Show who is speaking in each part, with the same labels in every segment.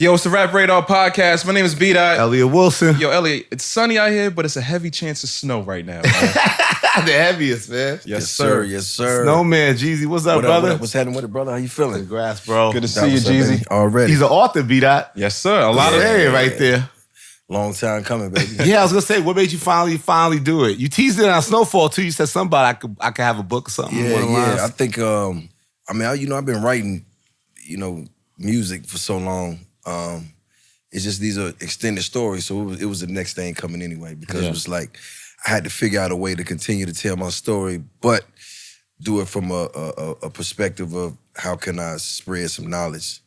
Speaker 1: Yo, it's the rapradar podcast. My name is B-Dot.
Speaker 2: Elliot Wilson.
Speaker 1: Yo, Elliot, it's sunny out here, but it's a heavy chance of snow right now.
Speaker 2: The heaviest, man.
Speaker 1: Yes, sir.
Speaker 3: Yes, sir.
Speaker 2: Snowman, Jeezy, what's up, brother?
Speaker 3: What's happening with it, brother? How you feeling?
Speaker 2: Congrats, bro.
Speaker 1: Good to see you, Jeezy.
Speaker 3: Already.
Speaker 2: He's an author, B-Dot.
Speaker 1: Yes, sir. A lot of
Speaker 2: right there.
Speaker 3: Long time coming, baby.
Speaker 2: Yeah, I was gonna say, what made you finally do it? You teased it on Snowfall too. You said somebody I could have a book or something.
Speaker 3: Yeah. I think I've been writing, music for so long. It's just these are extended stories, so it was the next thing coming anyway, because it was like I had to figure out a way to continue to tell my story, but do it from a perspective of how can I spread some knowledge,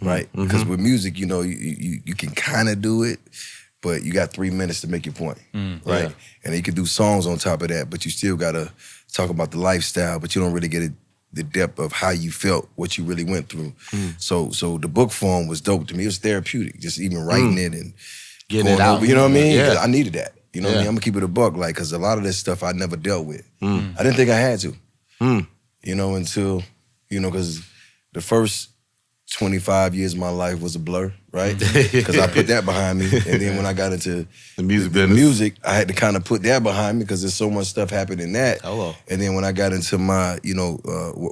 Speaker 3: right? Because with music, you can kind of do it, but you got 3 minutes to make your point, right? Yeah. And you can do songs on top of that, but you still gotta talk about the lifestyle, but you don't really get the depth of how you felt, what you really went through. So the book form was dope to me. It was therapeutic, just even writing it and
Speaker 2: getting it out.
Speaker 3: Over, you know what I mean?
Speaker 2: Yeah.
Speaker 3: I needed that. You know what I mean? I'm gonna keep it a buck, because a lot of this stuff I never dealt with. I didn't think I had to. Until, because the first 25 years of my life was a blur, right? Because I put that behind me. And then when I got into
Speaker 2: the music
Speaker 3: I had to kind of put that behind me because there's so much stuff happening in that.
Speaker 2: Hello.
Speaker 3: And then when I got into my,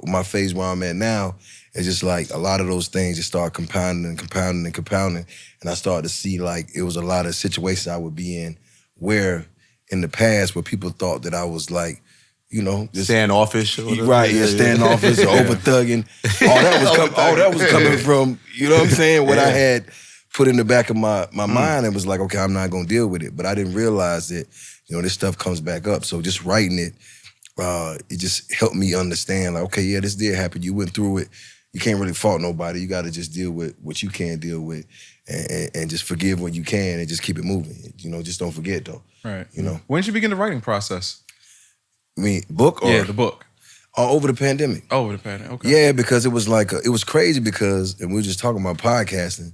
Speaker 3: my phase where I'm at now, it's just like a lot of those things just start compounding. And I started to see like it was a lot of situations I would be in where in the past where people thought that I was like, just
Speaker 2: standoffish.
Speaker 3: Right, standoffish or over thugging. All that was coming from, you know what I'm saying? What I had put in the back of my mind, it was like, okay, I'm not gonna deal with it. But I didn't realize that, this stuff comes back up. So just writing it, it just helped me understand, like, okay, yeah, this did happen. You went through it. You can't really fault nobody. You gotta just deal with what you can deal with and just forgive what you can and just keep it moving. Just don't forget though.
Speaker 1: Right. When did you begin the writing process?
Speaker 3: I mean, book or?
Speaker 1: Yeah, the book.
Speaker 3: Over the pandemic.
Speaker 1: Over the pandemic, okay.
Speaker 3: Yeah, because it was like, it was crazy because, and we were just talking about podcasting,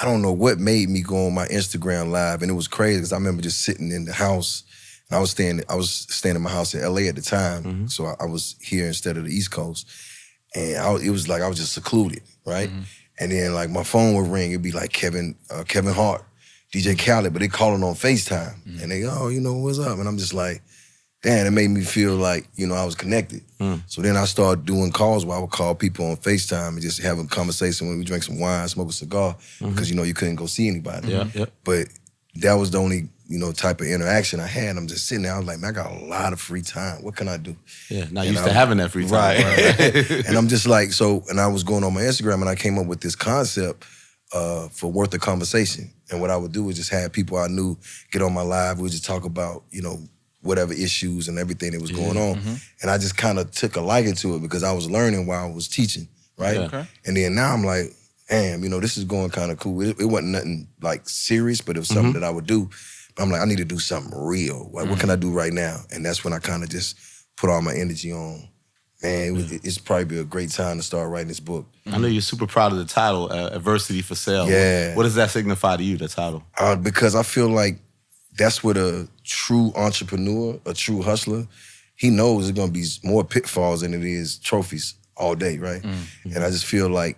Speaker 3: I don't know what made me go on my Instagram live, and it was crazy because I remember just sitting in the house, and I was staying in my house in LA at the time, so I was here instead of the East Coast, and it was like I was just secluded, right? And then like my phone would ring, it'd be like Kevin Hart, DJ Khaled, but they calling on FaceTime, and they, what's up? And I'm just like, damn, it made me feel like, I was connected. So then I started doing calls where I would call people on FaceTime and just have a conversation when we drink some wine, smoke a cigar, because, you couldn't go see anybody. But that was the only, type of interaction I had. I'm just sitting there, I was like, man, I got a lot of free time. What can I do?
Speaker 2: Yeah, not used to having that free time.
Speaker 3: Right. And I'm just like, and I was going on my Instagram and I came up with this concept for Worth a Conversation. And what I would do was just have people I knew get on my live. We would just talk about, whatever issues and everything that was going on. And I just kind of took a liking to it because I was learning while I was teaching, right?
Speaker 2: Yeah. Okay.
Speaker 3: And then now I'm like, damn, this is going kind of cool. It wasn't nothing like serious, but it was something that I would do. But I'm like, I need to do something real. Like, what can I do right now? And that's when I kind of just put all my energy on, man, it's probably a great time to start writing this book.
Speaker 2: I know you're super proud of the title, Adversity for Sale.
Speaker 3: Yeah.
Speaker 2: What does that signify to you, the title?
Speaker 3: Because I feel like that's what a true entrepreneur, a true hustler, he knows there's gonna be more pitfalls than it is trophies all day, right? And I just feel like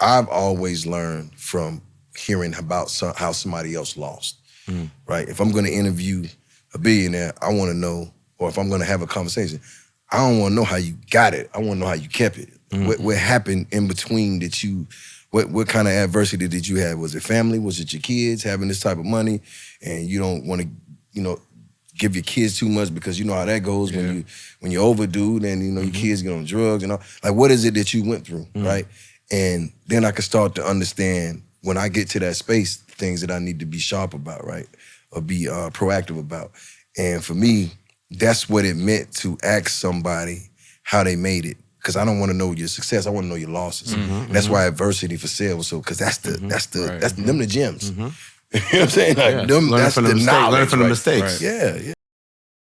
Speaker 3: I've always learned from hearing about how somebody else lost, right? If I'm gonna interview a billionaire, I wanna know, or if I'm gonna have a conversation, I don't wanna know how you got it, I wanna know how you kept it. What happened in between that you, what kind of adversity did you have? Was it family? Was it your kids having this type of money? And you don't want to, give your kids too much because you know how that goes when you overdo, then, your kids get on drugs and all. Like, what is it that you went through, right? And then I can start to understand when I get to that space, things that I need to be sharp about, right? Or be proactive about. And for me, that's what it meant to ask somebody how they made it. Because I don't want to know your success, I want to know your losses. That's why Adversity for Sale was so, because that's them the gems. You know what I'm saying? Like, that's the knowledge.
Speaker 2: Learn from the mistakes.
Speaker 3: Right.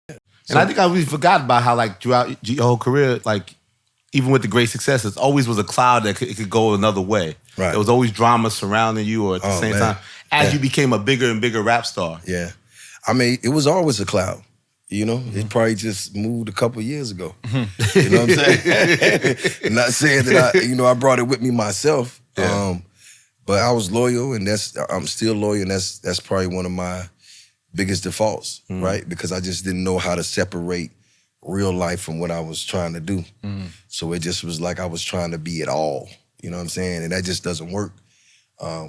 Speaker 3: Yeah.
Speaker 2: And I think we forgot about how, like, throughout your whole career, like, even with the great successes, always was a cloud that it could go another way.
Speaker 3: Right.
Speaker 2: There was always drama surrounding you, or at the same time, as you became a bigger and bigger rap star.
Speaker 3: Yeah. I mean, it was always a cloud. It probably just moved a couple of years ago. You know what I'm saying? Not saying that I brought it with me myself. But But I was loyal, and I'm still loyal, and that's probably one of my biggest defaults, right? Because I just didn't know how to separate real life from what I was trying to do. So it just was like I was trying to be it all. You know what I'm saying? And that just doesn't work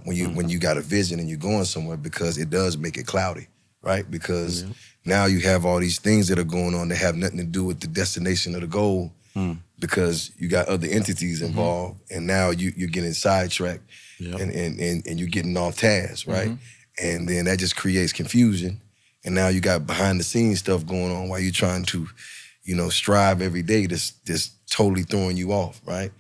Speaker 3: when you got a vision and you're going somewhere, because it does make it cloudy, right? Because now you have all these things that are going on that have nothing to do with the destination of the goal, because you got other entities involved, and now you're getting sidetracked and you're getting off task, right? And then that just creates confusion. And now you got behind the scenes stuff going on while you're trying to, strive every day that's totally throwing you off, right?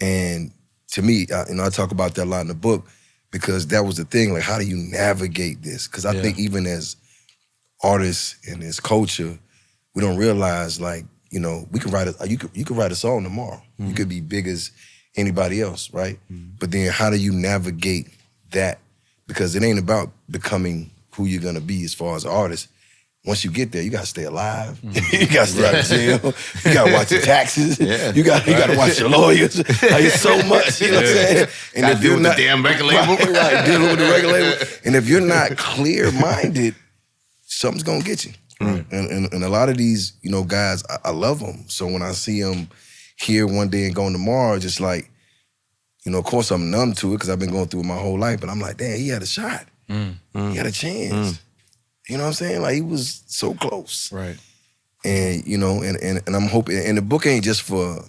Speaker 3: And to me, I talk about that a lot in the book, because that was the thing, like, how do you navigate this? Because I think even as artists and as culture, we don't realize, like, we can write you could write a song tomorrow. You could be big as anybody else, right? But then how do you navigate that? Because it ain't about becoming who you're gonna be as far as an artist. Once you get there, you gotta stay alive. You gotta stay out of jail. You gotta watch your taxes. You gotta watch your lawyers. Like, it's so much, you know what I'm saying? And
Speaker 2: if you're not, the damn record label.
Speaker 3: Right, dealing with the record label. And if you're not clear-minded, something's gonna get you. And a lot of these, guys, I love them. So when I see them here one day and going tomorrow, just like, of course I'm numb to it because I've been going through it my whole life, but I'm like, damn, he had a shot. He had a chance. You know what I'm saying? Like, he was so close.
Speaker 1: Right.
Speaker 3: And, and I'm hoping, and the book ain't just for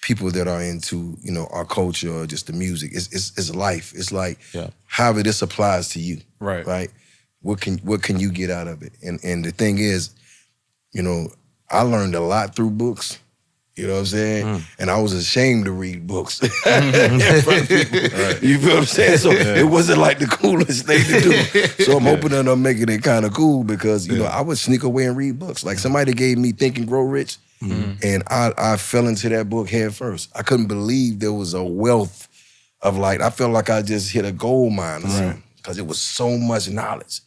Speaker 3: people that are into, our culture or just the music. It's life. It's like, however this applies to you.
Speaker 1: Right.
Speaker 3: Right? What can you get out of it? And the thing is, I learned a lot through books. You know what I'm saying? And I was ashamed to read books in front of people. Right. You feel what I'm saying? So it wasn't like the coolest thing to do. So I'm hoping that I'm making it kind of cool, because, I would sneak away and read books. Like, somebody gave me Think and Grow Rich, and I fell into that book head first. I couldn't believe there was a wealth of, like, I felt like I just hit a gold mine, because it was so much knowledge.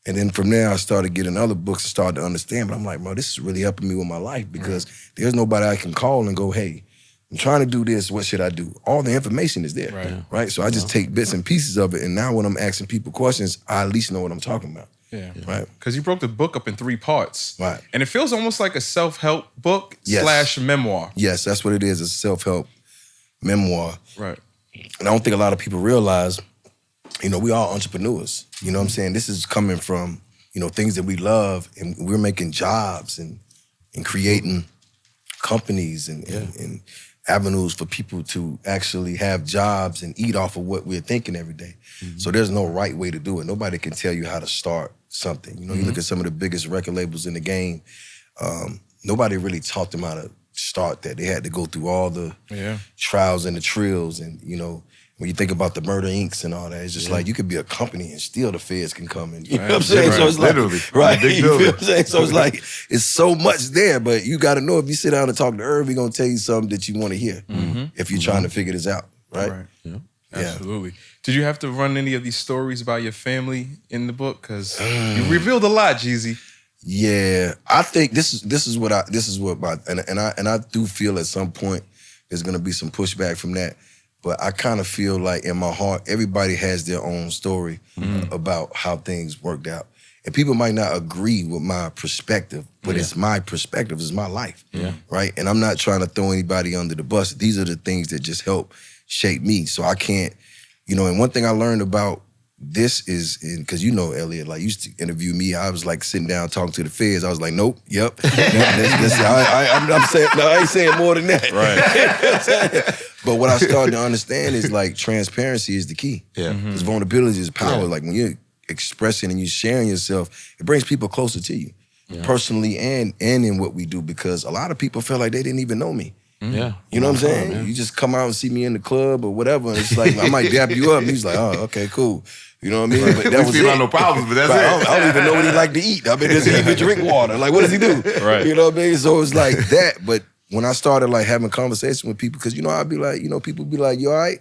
Speaker 3: And then from there, I started getting other books and started to understand. But I'm like, bro, this is really helping me with my life, because there's nobody I can call and go, hey, I'm trying to do this. What should I do? All the information is there, right? So I just take bits and pieces of it. And now when I'm asking people questions, I at least know what I'm talking about.
Speaker 1: Yeah.
Speaker 3: Right.
Speaker 1: Because you broke the book up in 3 parts.
Speaker 3: Right.
Speaker 1: And it feels almost like a self-help book / memoir.
Speaker 3: Yes, that's what it is. It's a self-help memoir.
Speaker 1: Right.
Speaker 3: And I don't think a lot of people realize, we are entrepreneurs. You know what I'm saying? This is coming from, things that we love, and we're making jobs and creating companies and avenues for people to actually have jobs and eat off of what we're thinking every day. So there's no right way to do it. Nobody can tell you how to start something. You look at some of the biggest record labels in the game, nobody really taught them how to start that. They had to go through all the trials and the trills, and, when you think about the Murder Incs. and all that, it's just like, you could be a company and still the feds can come in. You know what I'm saying? So it's like,
Speaker 2: literally.
Speaker 3: Right. You feel what I'm saying? So it's like, it's so much there, but you got to know, if you sit down and talk to Irv, he's going to tell you something that you want to hear if you're trying to figure this out, right?
Speaker 1: Yeah. Absolutely. Did you have to run any of these stories about your family in the book? Because you revealed a lot, Jeezy.
Speaker 3: Yeah, I think this is what I do feel at some point there's gonna be some pushback from that. But I kind of feel like in my heart, everybody has their own story about how things worked out. And people might not agree with my perspective, but it's my perspective, it's my life, right? And I'm not trying to throw anybody under the bus. These are the things that just help shape me. So I can't, and one thing I learned about this is, because Elliot, like, used to interview me, I was like sitting down talking to the feds. I was like, nope, yep. I'm saying, no, I ain't saying more than that.
Speaker 2: Right.
Speaker 3: But what I started to understand is, like, transparency is the key. Yeah. Because vulnerability is power. Like, when you're expressing and you're sharing yourself, it brings people closer to you, personally and in what we do, because a lot of people feel like they didn't even know me.
Speaker 2: Yeah.
Speaker 3: You know what I'm saying? Man. You just come out and see me in the club or whatever, and it's like, I might dap you up. And he's like, oh, okay, cool. You know what I mean? But that was it.
Speaker 2: No problems, but that's it.
Speaker 3: I don't even know what he like to eat. I mean, does he even drink water? Like, what does he do?
Speaker 1: Right.
Speaker 3: You know what I mean? So it's like that. But when I started, like, having conversations with people, because, I'd be like, people be like, you all right?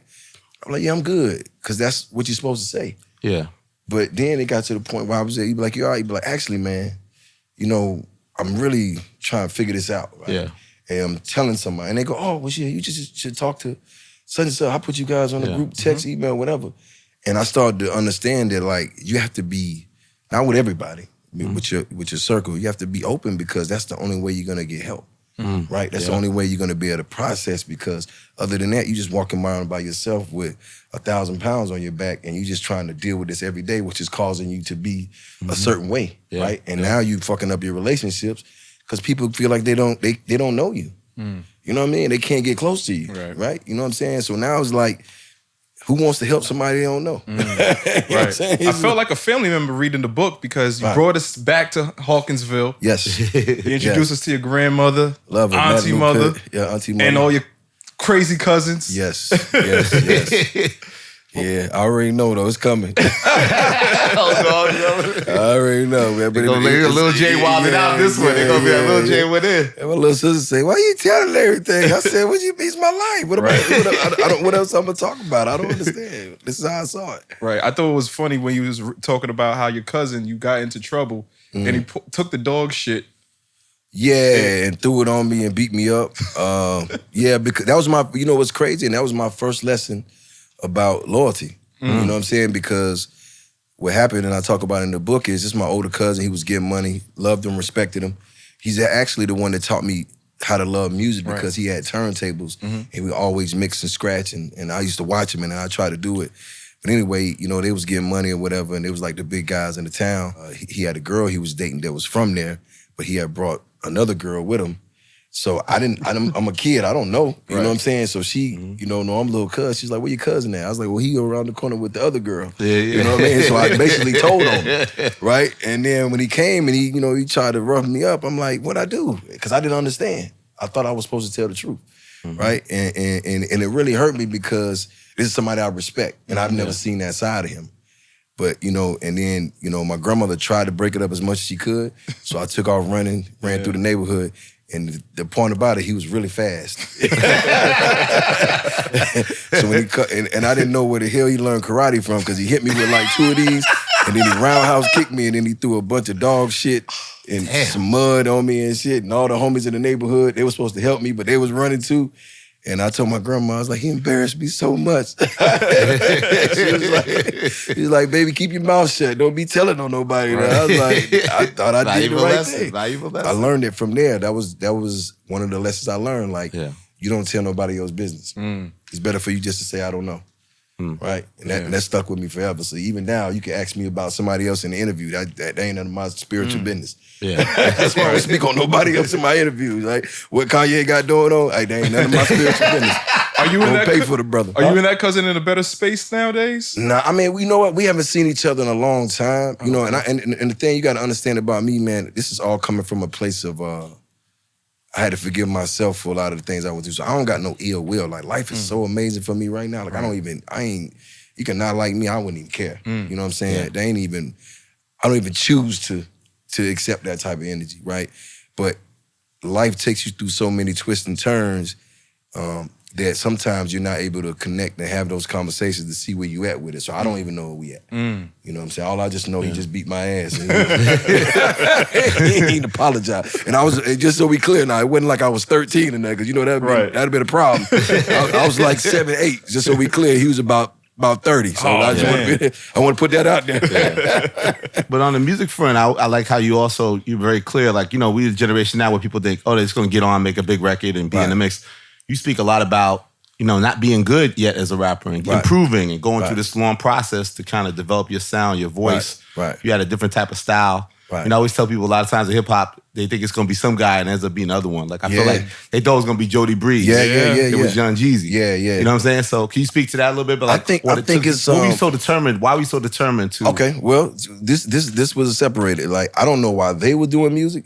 Speaker 3: I'm like, yeah, I'm good. Because that's what you're supposed to say.
Speaker 2: Yeah.
Speaker 3: But then it got to the point where I was there, he'd be like, you all right? He'd be like, actually, man, I'm really trying to figure this out. Right? Yeah. And I'm telling somebody, and they go, oh, well, yeah, you just should talk to such and such. I put you guys on the group text, email, whatever. And I started to understand that like you have to be, not with everybody, with your circle, you have to be open because that's the only way you're gonna get help. Right? That's the only way you're gonna be able to process, because other than that, you just walking around by yourself with 1,000 pounds on your back and you just trying to deal with this every day, which is causing you to be a certain way, right? And now you fucking up your relationships because people feel like they don't know you. You know what I mean? They can't get close to you, right? You know what I'm saying? So now it's like, who wants to help somebody they don't know? You know what I'm saying?
Speaker 1: I felt like a family member reading the book because you brought us back to Hawkinsville.
Speaker 3: Yes.
Speaker 1: You introduced us to your grandmother,
Speaker 3: Love her.
Speaker 1: auntie mother,
Speaker 3: auntie mother.
Speaker 1: and all your crazy cousins.
Speaker 3: Yes. Yeah, I already know though, it's coming. I already know, man. But
Speaker 2: They're gonna make a little Jay wilding out this one. They're gonna be a little Jay with it.
Speaker 3: And my little sister say, "Why you telling everything?" I said, "What you mean? It's my life. What else I'm gonna talk about? I don't understand. This is how I saw it."
Speaker 1: Right. I thought it was funny when you was talking about how your cousin, you got into trouble and he took the dog shit.
Speaker 3: Yeah, and threw it on me and beat me up. Because that was my, you know what's crazy? And that was my first lesson about loyalty. You know what I'm saying? Because what happened, and I talk about it in the book, is this my older cousin. He was getting money, loved him, respected him. He's actually the one that taught me how to love music because he had turntables and we always mix and scratch, and I used to watch him and I tried to do it. But anyway, you know, they was getting money or whatever, and it was like the big guys in the town. He had a girl he was dating that was from there, but he had brought another girl with him. So I'm a kid, I don't know. You know what I'm saying? So she, you know, no, I'm a little cuz. She's like, where your cousin at? I was like, well, he around the corner with the other girl. You know what I mean? So I basically told him, right? And then when he came and he, you know, he tried to rough me up, I'm like, what'd I do? Because I didn't understand. I thought I was supposed to tell the truth, right? And it really hurt me because this is somebody I respect, and I've never seen that side of him. But, you know, and then, you know, my grandmother tried to break it up as much as she could. So I took off running, ran through the neighborhood. And the point about it, he was really fast. So when he cut, and I didn't know where the hell he learned karate from, because he hit me with like 2 of these, and then he roundhouse kicked me, and then he threw a bunch of dog shit and some mud on me and shit. And all the homies in the neighborhood, they were supposed to help me, but they was running too. And I told my grandma, I was like, he embarrassed me so much. She was like, baby, keep your mouth shut. Don't be telling on nobody. Right. I was like, I thought I did the right thing. I learned it from there. That was one of the lessons I learned. Like, you don't tell nobody else's business. It's better for you just to say, I don't know. Right? And that stuck with me forever. So even now, you can ask me about somebody else in the interview. That ain't none of my spiritual business. That's why I don't speak on nobody else in my interviews. Like, what Kanye got going on, that ain't none of my spiritual business.
Speaker 1: Are you in that
Speaker 3: pay for the brother?
Speaker 1: Are you and that cousin in a better space nowadays?
Speaker 3: Nah, I mean, you know what? We haven't seen each other in a long time. You know, and the thing you got to understand about me, man, this is all coming from a place of I had to forgive myself for a lot of the things I went through. So I don't got no ill will. Like, life is so amazing for me right now. Like, you can not like me, I wouldn't even care. You know what I'm saying? I don't even choose to accept that type of energy, right? But life takes you through so many twists and turns that sometimes you're not able to connect and have those conversations to see where you at with it. So I don't even know where we at. You know what I'm saying? All I just know, he just beat my ass. And he ain't apologize. And I was, just so we clear now, it wasn't like I was 13 and that, because you know that'd have been a problem. I was like 7, 8. Just so we clear, he was about 30. So I want to put that out there.
Speaker 2: But on the music front, I like how you're very clear. Like, you know, we're the generation now where people think, oh, they're just going to get on, make a big record and be in the mix. You speak a lot about, you know, not being good yet as a rapper and improving and going through this long process to kind of develop your sound, your voice. You had a different type of style. And I always tell people a lot of times in hip hop, they think it's going to be some guy and ends up being another one. Like, I feel like they thought it was going to be Jody Breeze. It was Young Jeezy. You know what I'm saying? So can you speak to that a little bit? But like, I think it's... What were you so determined? Why were you so determined to...
Speaker 3: Okay, well, this was separated. Like, I don't know why they were doing music,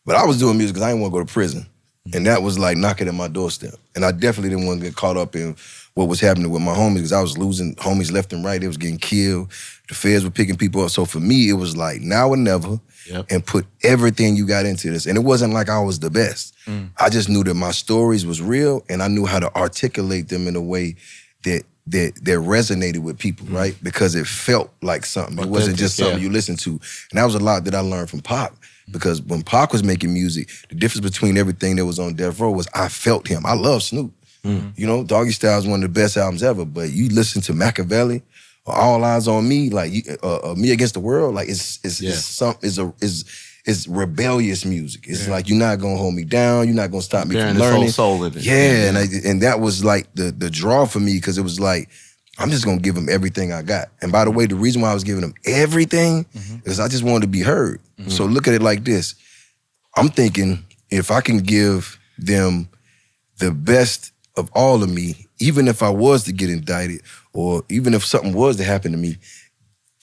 Speaker 3: but I was doing music because I didn't want to go to prison. And that was like knocking at my doorstep. And I definitely didn't want to get caught up in what was happening with my homies, because I was losing homies left and right. They was getting killed. The feds were picking people up. So for me, it was like now or never, and put everything you got into this. And it wasn't like I was the best. I just knew that my stories was real, and I knew how to articulate them in a way that resonated with people, right? Because it felt like something. It wasn't just something you listened to. And that was a lot that I learned from Pac. Because when Pac was making music, the difference between everything that was on Death Row was I felt him. I love Snoop. You know, Doggy Style is one of the best albums ever, but you listen to Machiavelli All Eyes on Me, like Me Against the World, like it's rebellious music. It's like, you're not gonna hold me down. You're not gonna stop me from learning.
Speaker 2: Soul in it.
Speaker 3: Yeah, and that was like the draw for me, because it was like, I'm just gonna give them everything I got. And by the way, the reason why I was giving them everything is I just wanted to be heard. So look at it like this. I'm thinking, if I can give them the best of all of me, even if I was to get indicted, or even if something was to happen to me,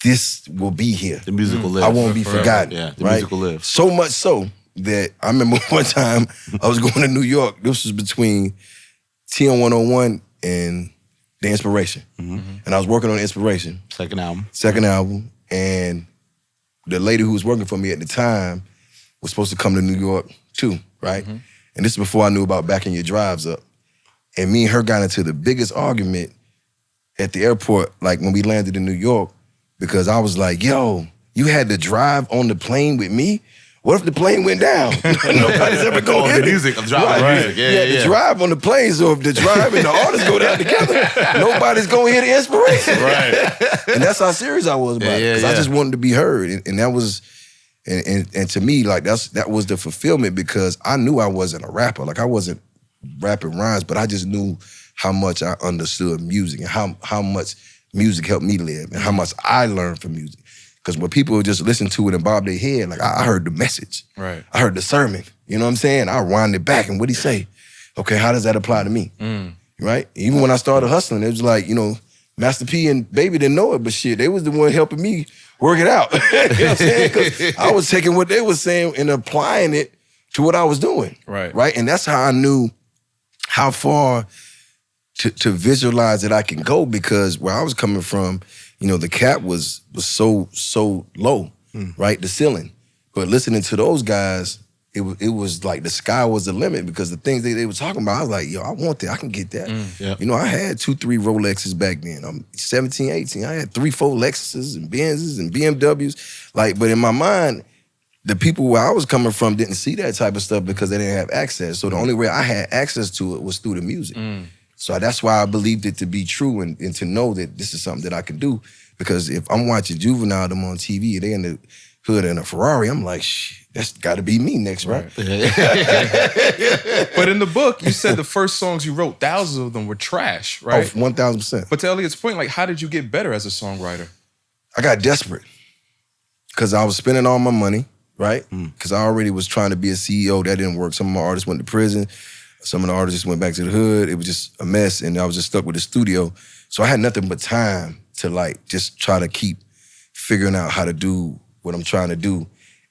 Speaker 3: this will be here.
Speaker 2: The music will live.
Speaker 3: I won't be forgotten.
Speaker 2: Yeah, the
Speaker 3: right?
Speaker 2: music will live.
Speaker 3: So much so that I remember one time I was going to New York. This was between TN 101 and The Inspiration. And I was working on The Inspiration.
Speaker 2: Second album.
Speaker 3: And the lady who was working for me at the time was supposed to come to New York too, right? And this is before I knew about backing your drives up. And me and her got into the biggest argument at the airport, like when we landed in New York, because I was like, yo, you had to drive on the plane with me? What if the plane went down? Nobody's ever going to hear
Speaker 2: the music. I'm driving the music.
Speaker 3: Yeah, the drive on the plane. So if the drive and the artists go down together, nobody's going to hear the inspiration.
Speaker 1: Right.
Speaker 3: And that's how serious I was about it. Because I just wanted to be heard. And that was, and to me, like that was the fulfillment, because I knew I wasn't a rapper. Like, I wasn't rapping rhymes, but I just knew how much I understood music and how much music helped me live and how much I learned from music. Because when people just listen to it and bob their head, like, I heard the message.
Speaker 1: Right.
Speaker 3: I heard the sermon. You know what I'm saying? I rewind it back, and what'd he say? Okay, how does that apply to me? Right? Even when I started hustling, it was like, Master P and Baby didn't know it, but shit, they was the one helping me work it out. You know what I'm saying? Because I was taking what they were saying and applying it to what I was doing. Right? And that's how I knew how far to visualize that I can go, because where I was coming from, the cap was so low, right? The ceiling. But listening to those guys, it was like the sky was the limit, because the things they were talking about, I was like, yo, I want that. I can get that. I had 2-3 Rolexes back then. I'm 17, 18. I had 3-4 Lexuses and Benzes and BMWs. Like, but in my mind, the people where I was coming from didn't see that type of stuff because they didn't have access. So the only way I had access to it was through the music. So that's why I believed it to be true and to know that this is something that I can do. Because if I'm watching Juvenile them on TV, they in the hood in a Ferrari, I'm like, shh, that's got to be me next, right?
Speaker 1: But in the book, you said the first songs you wrote, thousands of them were trash, right?
Speaker 3: Oh, 1,000%.
Speaker 1: But to Elliot's point, like, how did you get better as a songwriter?
Speaker 3: I got desperate because I was spending all my money, right? Because I already was trying to be a CEO. That didn't work. Some of my artists went to prison. Some of the artists just went back to the hood. It was just a mess, and I was just stuck with the studio. So I had nothing but time to, like, just try to keep figuring out how to do what I'm trying to do.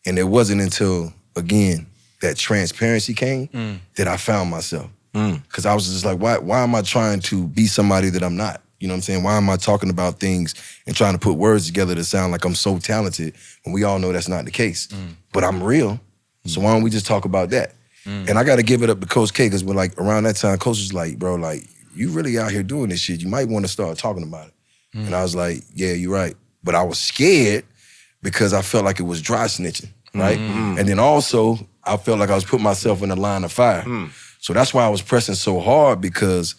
Speaker 3: And it wasn't until, again, that transparency came that I found myself. Because I was just like, why am I trying to be somebody that I'm not? You know what I'm saying? Why am I talking about things and trying to put words together to sound like I'm so talented when we all know that's not the case? But I'm real, so why don't we just talk about that? And I got to give it up to Coach K, because when, like, around that time, Coach was like, bro, like, you really out here doing this shit. You might want to start talking about it. And I was like, yeah, you're right. But I was scared because I felt like it was dry snitching, right? And then also, I felt like I was putting myself in the line of fire. So that's why I was pressing so hard, because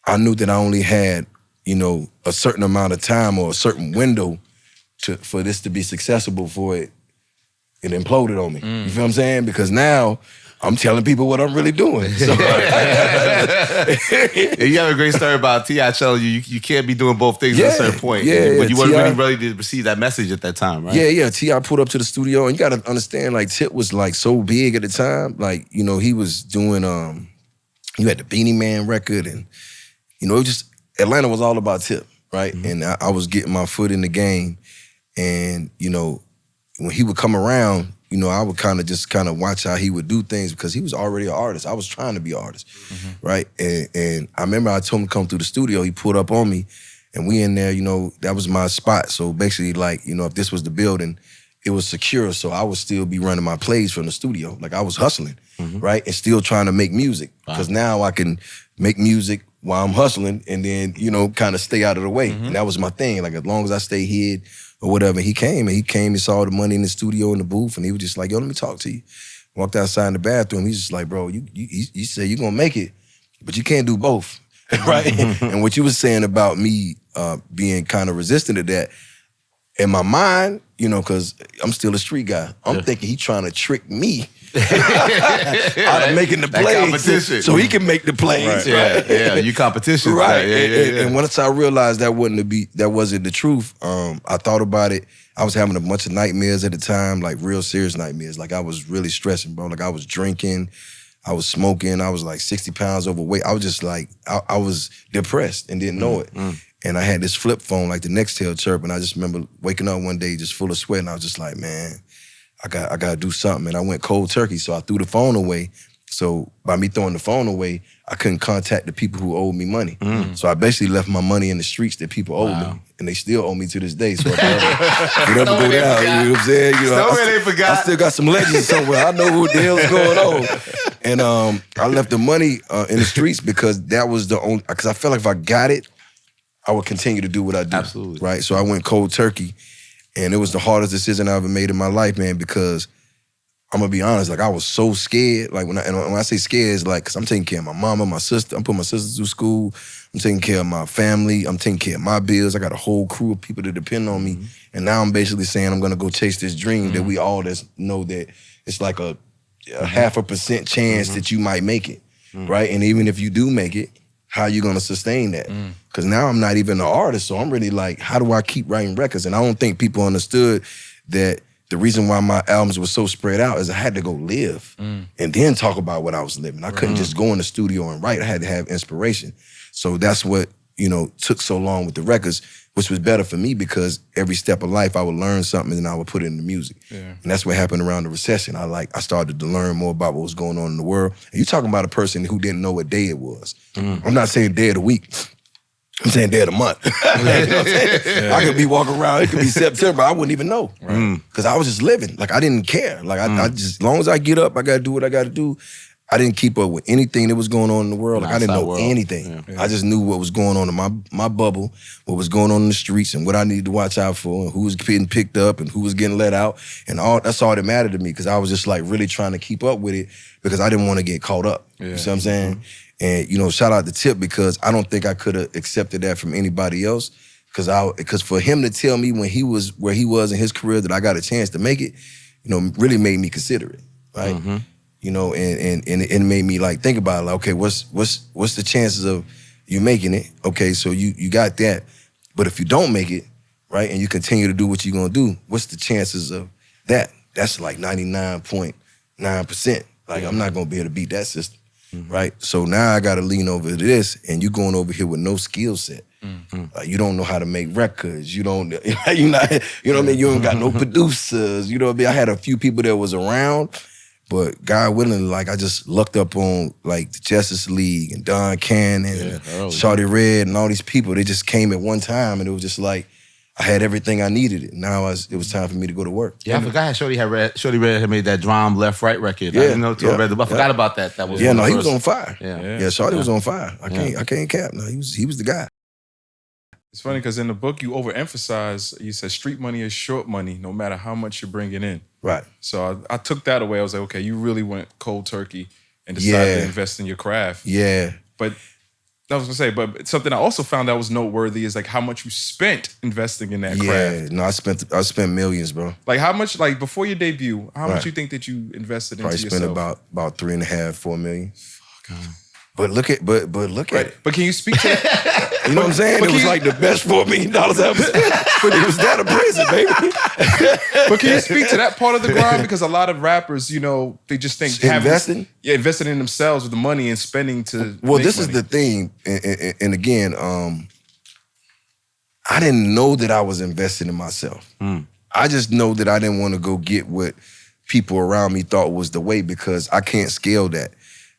Speaker 3: I knew that I only had, a certain amount of time or a certain window for this to be successful before it imploded on me. You feel what I'm saying? Because now I'm telling people what I'm really doing. So.
Speaker 2: You have a great story about T.I. telling you can't be doing both things at a certain point. But you weren't really ready to receive that message at that time, right?
Speaker 3: Yeah. T.I. pulled up to the studio, and you got to understand, like, Tip was, like, so big at the time. Like, he was doing, you had the Beanie Man record, and, it just, Atlanta was all about Tip, right? And I was getting my foot in the game, and, when he would come around, I would kind of watch how he would do things, because he was already an artist. I was trying to be an artist, right? And I remember I told him to come through the studio. He pulled up on me, and we in there, that was my spot. So basically, like, if this was the building, it was secure, so I would still be running my plays from the studio. Like, I was hustling, right? And still trying to make music, because now I can make music while I'm hustling and then, kind of stay out of the way. And that was my thing. Like, as long as I stay hid or whatever, he came and saw the money in the studio, in the booth, and he was just like, yo, let me talk to you. Walked outside in the bathroom. He's just like, bro, you say you're going to make it, but you can't do both. right? And what you were saying about me being kind of resistant to that, in my mind, you know, because I'm still a street guy, I'm thinking he trying to trick me out of making the plays so he can make the plays.
Speaker 2: Right. Yeah, you competition.
Speaker 3: Right. And once I realized that wasn't the truth, I thought about it. I was having a bunch of nightmares at the time, like real serious nightmares. Like I was really stressing, bro. Like I was drinking, I was smoking, I was like 60 pounds overweight. I was just like, I was depressed and didn't know it. And I had this flip phone, like the Nextel chirp, and I just remember waking up one day just full of sweat, and I was just like, man, I got to do something. And I went cold turkey, so I threw the phone away. So by me throwing the phone away, I couldn't contact the people who owed me money. So I basically left my money in the streets that people owed me, and they still owe me to this day. So if I ever go down, you know what I'm saying? You know, I still got some legends somewhere. I know who the hell's going on. And I left the money in the streets because that was the only, because I felt like if I got it, I would continue to do what I do.
Speaker 2: Absolutely.
Speaker 3: Right? So I went cold turkey, and it was the hardest decision I ever made in my life, man, because I'm gonna be honest, like I was so scared. Like when I say scared, it's like, cause I'm taking care of my mama, my sister, I'm putting my sister through school, I'm taking care of my family, I'm taking care of my bills, I got a whole crew of people that depend on me. And now I'm basically saying I'm gonna go chase this dream that we all just know that it's like a 0.5% chance that you might make it, right? And even if you do make it, how you gonna sustain that? Because now I'm not even an artist, so I'm really like, how do I keep writing records? And I don't think people understood that the reason why my albums were so spread out is I had to go live and then talk about what I was living. I couldn't just go in the studio and write. I had to have inspiration. So that's what, you know, took so long with the records, which was better for me because every step of life I would learn something and I would put it in the music. And that's what happened around the recession. I started to learn more about what was going on in the world. And you're talking about a person who didn't know what day it was. I'm not saying day of the week. I'm saying day of the month. You know what I'm saying? I could be walking around, it could be September, I wouldn't even know. Because I was just living. Like I didn't care. Like I just, as long as I get up, I gotta do what I gotta do. I didn't keep up with anything that was going on in the world. Like I didn't know anything. I just knew what was going on in my bubble, what was going on in the streets and what I needed to watch out for and who was getting picked up and who was getting let out. And that's all that mattered to me because I was just like really trying to keep up with it because I didn't want to get caught up. You see what I'm saying? And, you know, shout out to Tip because I don't think I could have accepted that from anybody else because for him to tell me when he was where he was in his career that I got a chance to make it, you know, really made me consider it, right? You know, and it made me like think about it, like, okay, what's the chances of you making it? Okay, so you got that. But if you don't make it, right, and you continue to do what you're gonna do, what's the chances of that? That's like 99.9%. Like I'm not gonna be able to beat that system. Right? So now I gotta lean over to this, and you going over here with no skill set. Like you don't know how to make records. You don't, you know what I mean? You don't got no producers. You know what I mean? I had a few people that was around, but God willing, like I just looked up on like the Justice League and Don Cannon and Shawty Red and all these people. They just came at one time, and it was just like, I had everything I needed. And now it was time for me to go to work.
Speaker 2: Yeah, I forgot Shorty Red had made that Drum Left Right record. I didn't know till I forgot about that. That was
Speaker 3: he was on fire.
Speaker 2: Yeah,
Speaker 3: Shorty was on fire. I can't cap. No, he was the guy.
Speaker 1: It's funny because in the book you overemphasize, you said street money is short money no matter how much you're bringing in.
Speaker 3: Right.
Speaker 1: So I took that away. I was like, okay, you really went cold turkey and decided to invest in your craft.
Speaker 3: Yeah.
Speaker 1: But I was gonna say, but something I also found that was noteworthy is like how much you spent investing in that craft.
Speaker 3: No, I spent millions, bro.
Speaker 1: Like how much, like before your debut, how much you think that you invested into yourself?
Speaker 3: Probably spent about 3.5, 4 million. Fuck. But look at it.
Speaker 1: But can you speak to that?
Speaker 3: You know what I'm saying? It was like the best $4 million I ever spent. But it was that or prison, baby.
Speaker 1: But can you speak to that part of the grind? Because a lot of rappers, you know, they just think
Speaker 3: investing?
Speaker 1: Investing in themselves with the money and spending to
Speaker 3: Well,
Speaker 1: make
Speaker 3: this
Speaker 1: money.
Speaker 3: is the thing. And again, I didn't know that I was investing in myself. I just know that I didn't want to go get what people around me thought was the way because I can't scale that.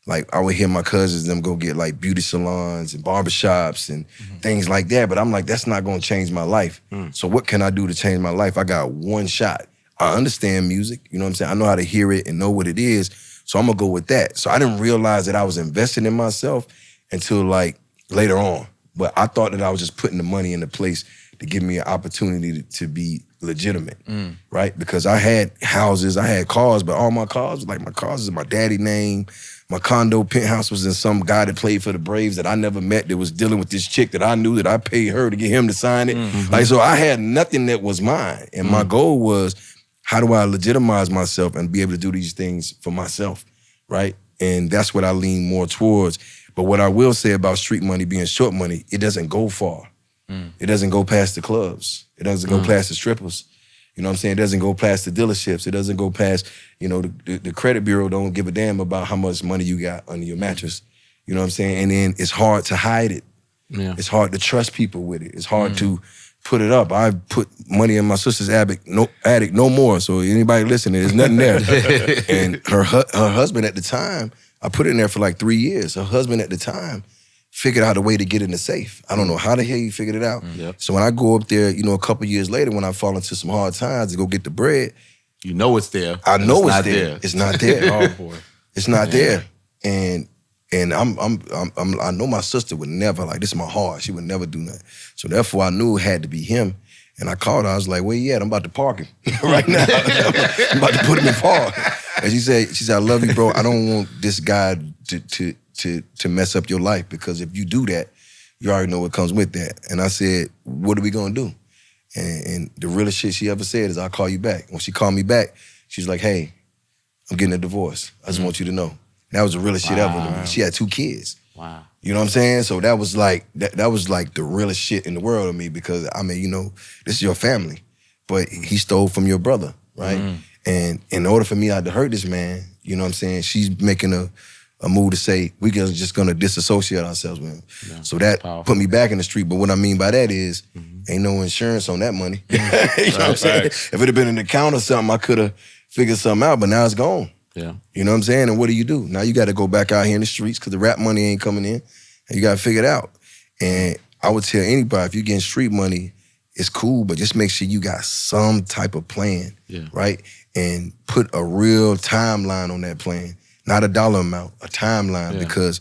Speaker 3: Like I would hear my cousins them go get like beauty salons and barbershops and things like that. But I'm like, that's not gonna change my life. So what can I do to change my life? I got one shot. I understand music, you know what I'm saying? I know how to hear it and know what it is. So I'm gonna go with that. So I didn't realize that I was investing in myself until like later on. But I thought that I was just putting the money in a place to give me an opportunity to be legitimate, right? Because I had houses, I had cars, but all my cars, like my cars is my daddy name. My condo penthouse was in some guy that played for the Braves that I never met that was dealing with this chick that I knew that I paid her to get him to sign it. Like, so I had nothing that was mine. And my goal was, how do I legitimize myself and be able to do these things for myself, right? And that's what I lean more towards. But what I will say about street money being short money, it doesn't go far. It doesn't go past the clubs. It doesn't go past the strippers. You know what I'm saying? It doesn't go past the dealerships. It doesn't go past, you know, the credit bureau don't give a damn about how much money you got under your mattress. You know what I'm saying? And then it's hard to hide it. Yeah. It's hard to trust people with it. It's hard to put it up. I put money in my sister's attic, no more. So anybody listening, there's nothing there. And her husband at the time, I put it in there for like 3 years. Her husband at the time figured out a way to get in the safe. I don't know how the hell he figured it out. So when I go up there, you know, a couple years later, when I fall into some hard times to go get the bread,
Speaker 2: you know it's there.
Speaker 3: I know it's there. It's not there.
Speaker 1: Oh boy,
Speaker 3: it's not there. And I know my sister would never, like, this is my heart. She would never do nothing. So therefore, I knew it had to be him. And I called her. I was like, where you at? I'm about to park him right now. I'm about to put him in park. And she said, I love you, bro. I don't want this guy to mess up your life, because if you do that, you already know what comes with that. And I said, what are we gonna do? And the realest shit she ever said is, I'll call you back. When she called me back, she's like, hey, I'm getting a divorce. I just want you to know. And that was the realest shit ever to me. She had 2 kids. Wow. You know what I'm saying? So that was like that was like the realest shit in the world to me, because I mean, you know, this is your family, but he stole from your brother, right? And in order for me not to hurt this man, you know what I'm saying, she's making a move to say, we're just gonna disassociate ourselves with him. Yeah, so that put me back in the street. But what I mean by that is, ain't no insurance on that money. You know what I'm saying? If it had been an account or something, I could have figured something out, but now it's gone. Yeah. You know what I'm saying? And what do? Now you got to go back out here in the streets because the rap money ain't coming in, and you got to figure it out. And I would tell anybody, if you're getting street money, it's cool, but just make sure you got some type of plan, right? And put a real timeline on that plan. Not a dollar amount, a timeline, because,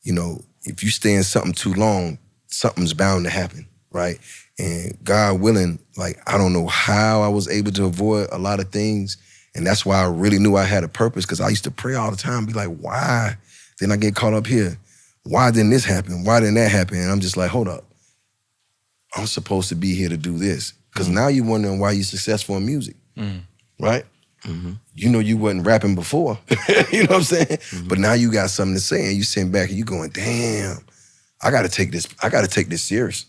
Speaker 3: you know, if you stay in something too long, something's bound to happen, right? And God willing, like, I don't know how I was able to avoid a lot of things, and that's why I really knew I had a purpose, because I used to pray all the time, be like, why didn't I get caught up here? Why didn't this happen? Why didn't that happen? And I'm just like, hold up. I'm supposed to be here to do this. Because now you're wondering why you're successful in music, right? You know you wasn't rapping before, you know what I'm saying? But now you got something to say, and you sitting back and you going, damn, I gotta take this serious.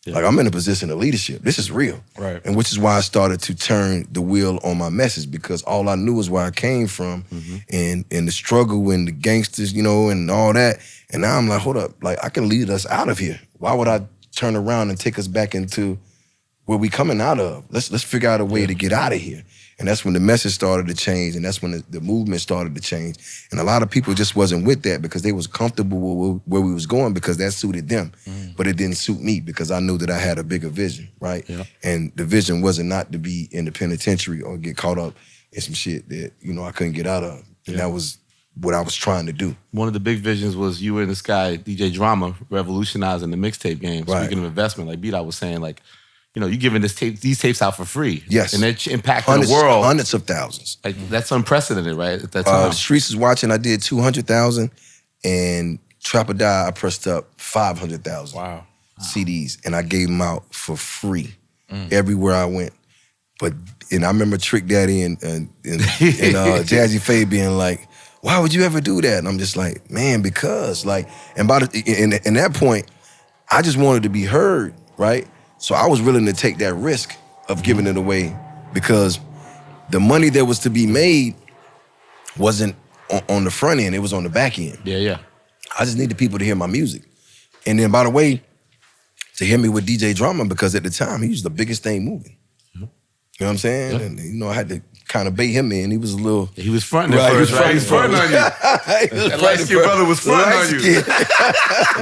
Speaker 3: Like, I'm in a position of leadership. This is real. Right. And which is why I started to turn the wheel on my message, because all I knew was where I came from and the struggle and the gangsters, you know, and all that. And now I'm like, hold up, like, I can lead us out of here. Why would I turn around and take us back into where we coming out of? Let's figure out a way to get out of here. And that's when the message started to change, and that's when the movement started to change. And a lot of people just wasn't with that because they was comfortable with where we was going, because that suited them. But it didn't suit me, because I knew that I had a bigger vision, right? And the vision wasn't not to be in the penitentiary or get caught up in some shit that, you know, I couldn't get out of. And that was what I was trying to do.
Speaker 2: One of the big visions was you and this guy, DJdrama, revolutionizing the mixtape game. Speaking of investment, like B-Dot was saying, like, you know, you giving these tapes out for free. Yes. And they're impacting the world.
Speaker 3: Hundreds of thousands.
Speaker 2: Like, that's unprecedented, right? At that time.
Speaker 3: Streets is watching, I did 200,000, and Trap or Die, I pressed up 500,000 CDs, and I gave them out for free everywhere I went. And I remember Trick Daddy and Jazzy Faye being like, why would you ever do that? And I'm just like, man, because, like, and by in that point, I just wanted to be heard, right? So I was willing to take that risk of giving it away, because the money that was to be made wasn't on the front end, it was on the back end. I just needed people to hear my music. And then, by the way, to hear me with DJdrama, because at the time, he was the biggest thing moving. You know what I'm saying? And, you know, I had to kind of bait him in. He was a little...
Speaker 2: He was fronting at first, right? He was fronting on you. That light-skinned brother was fronting on you.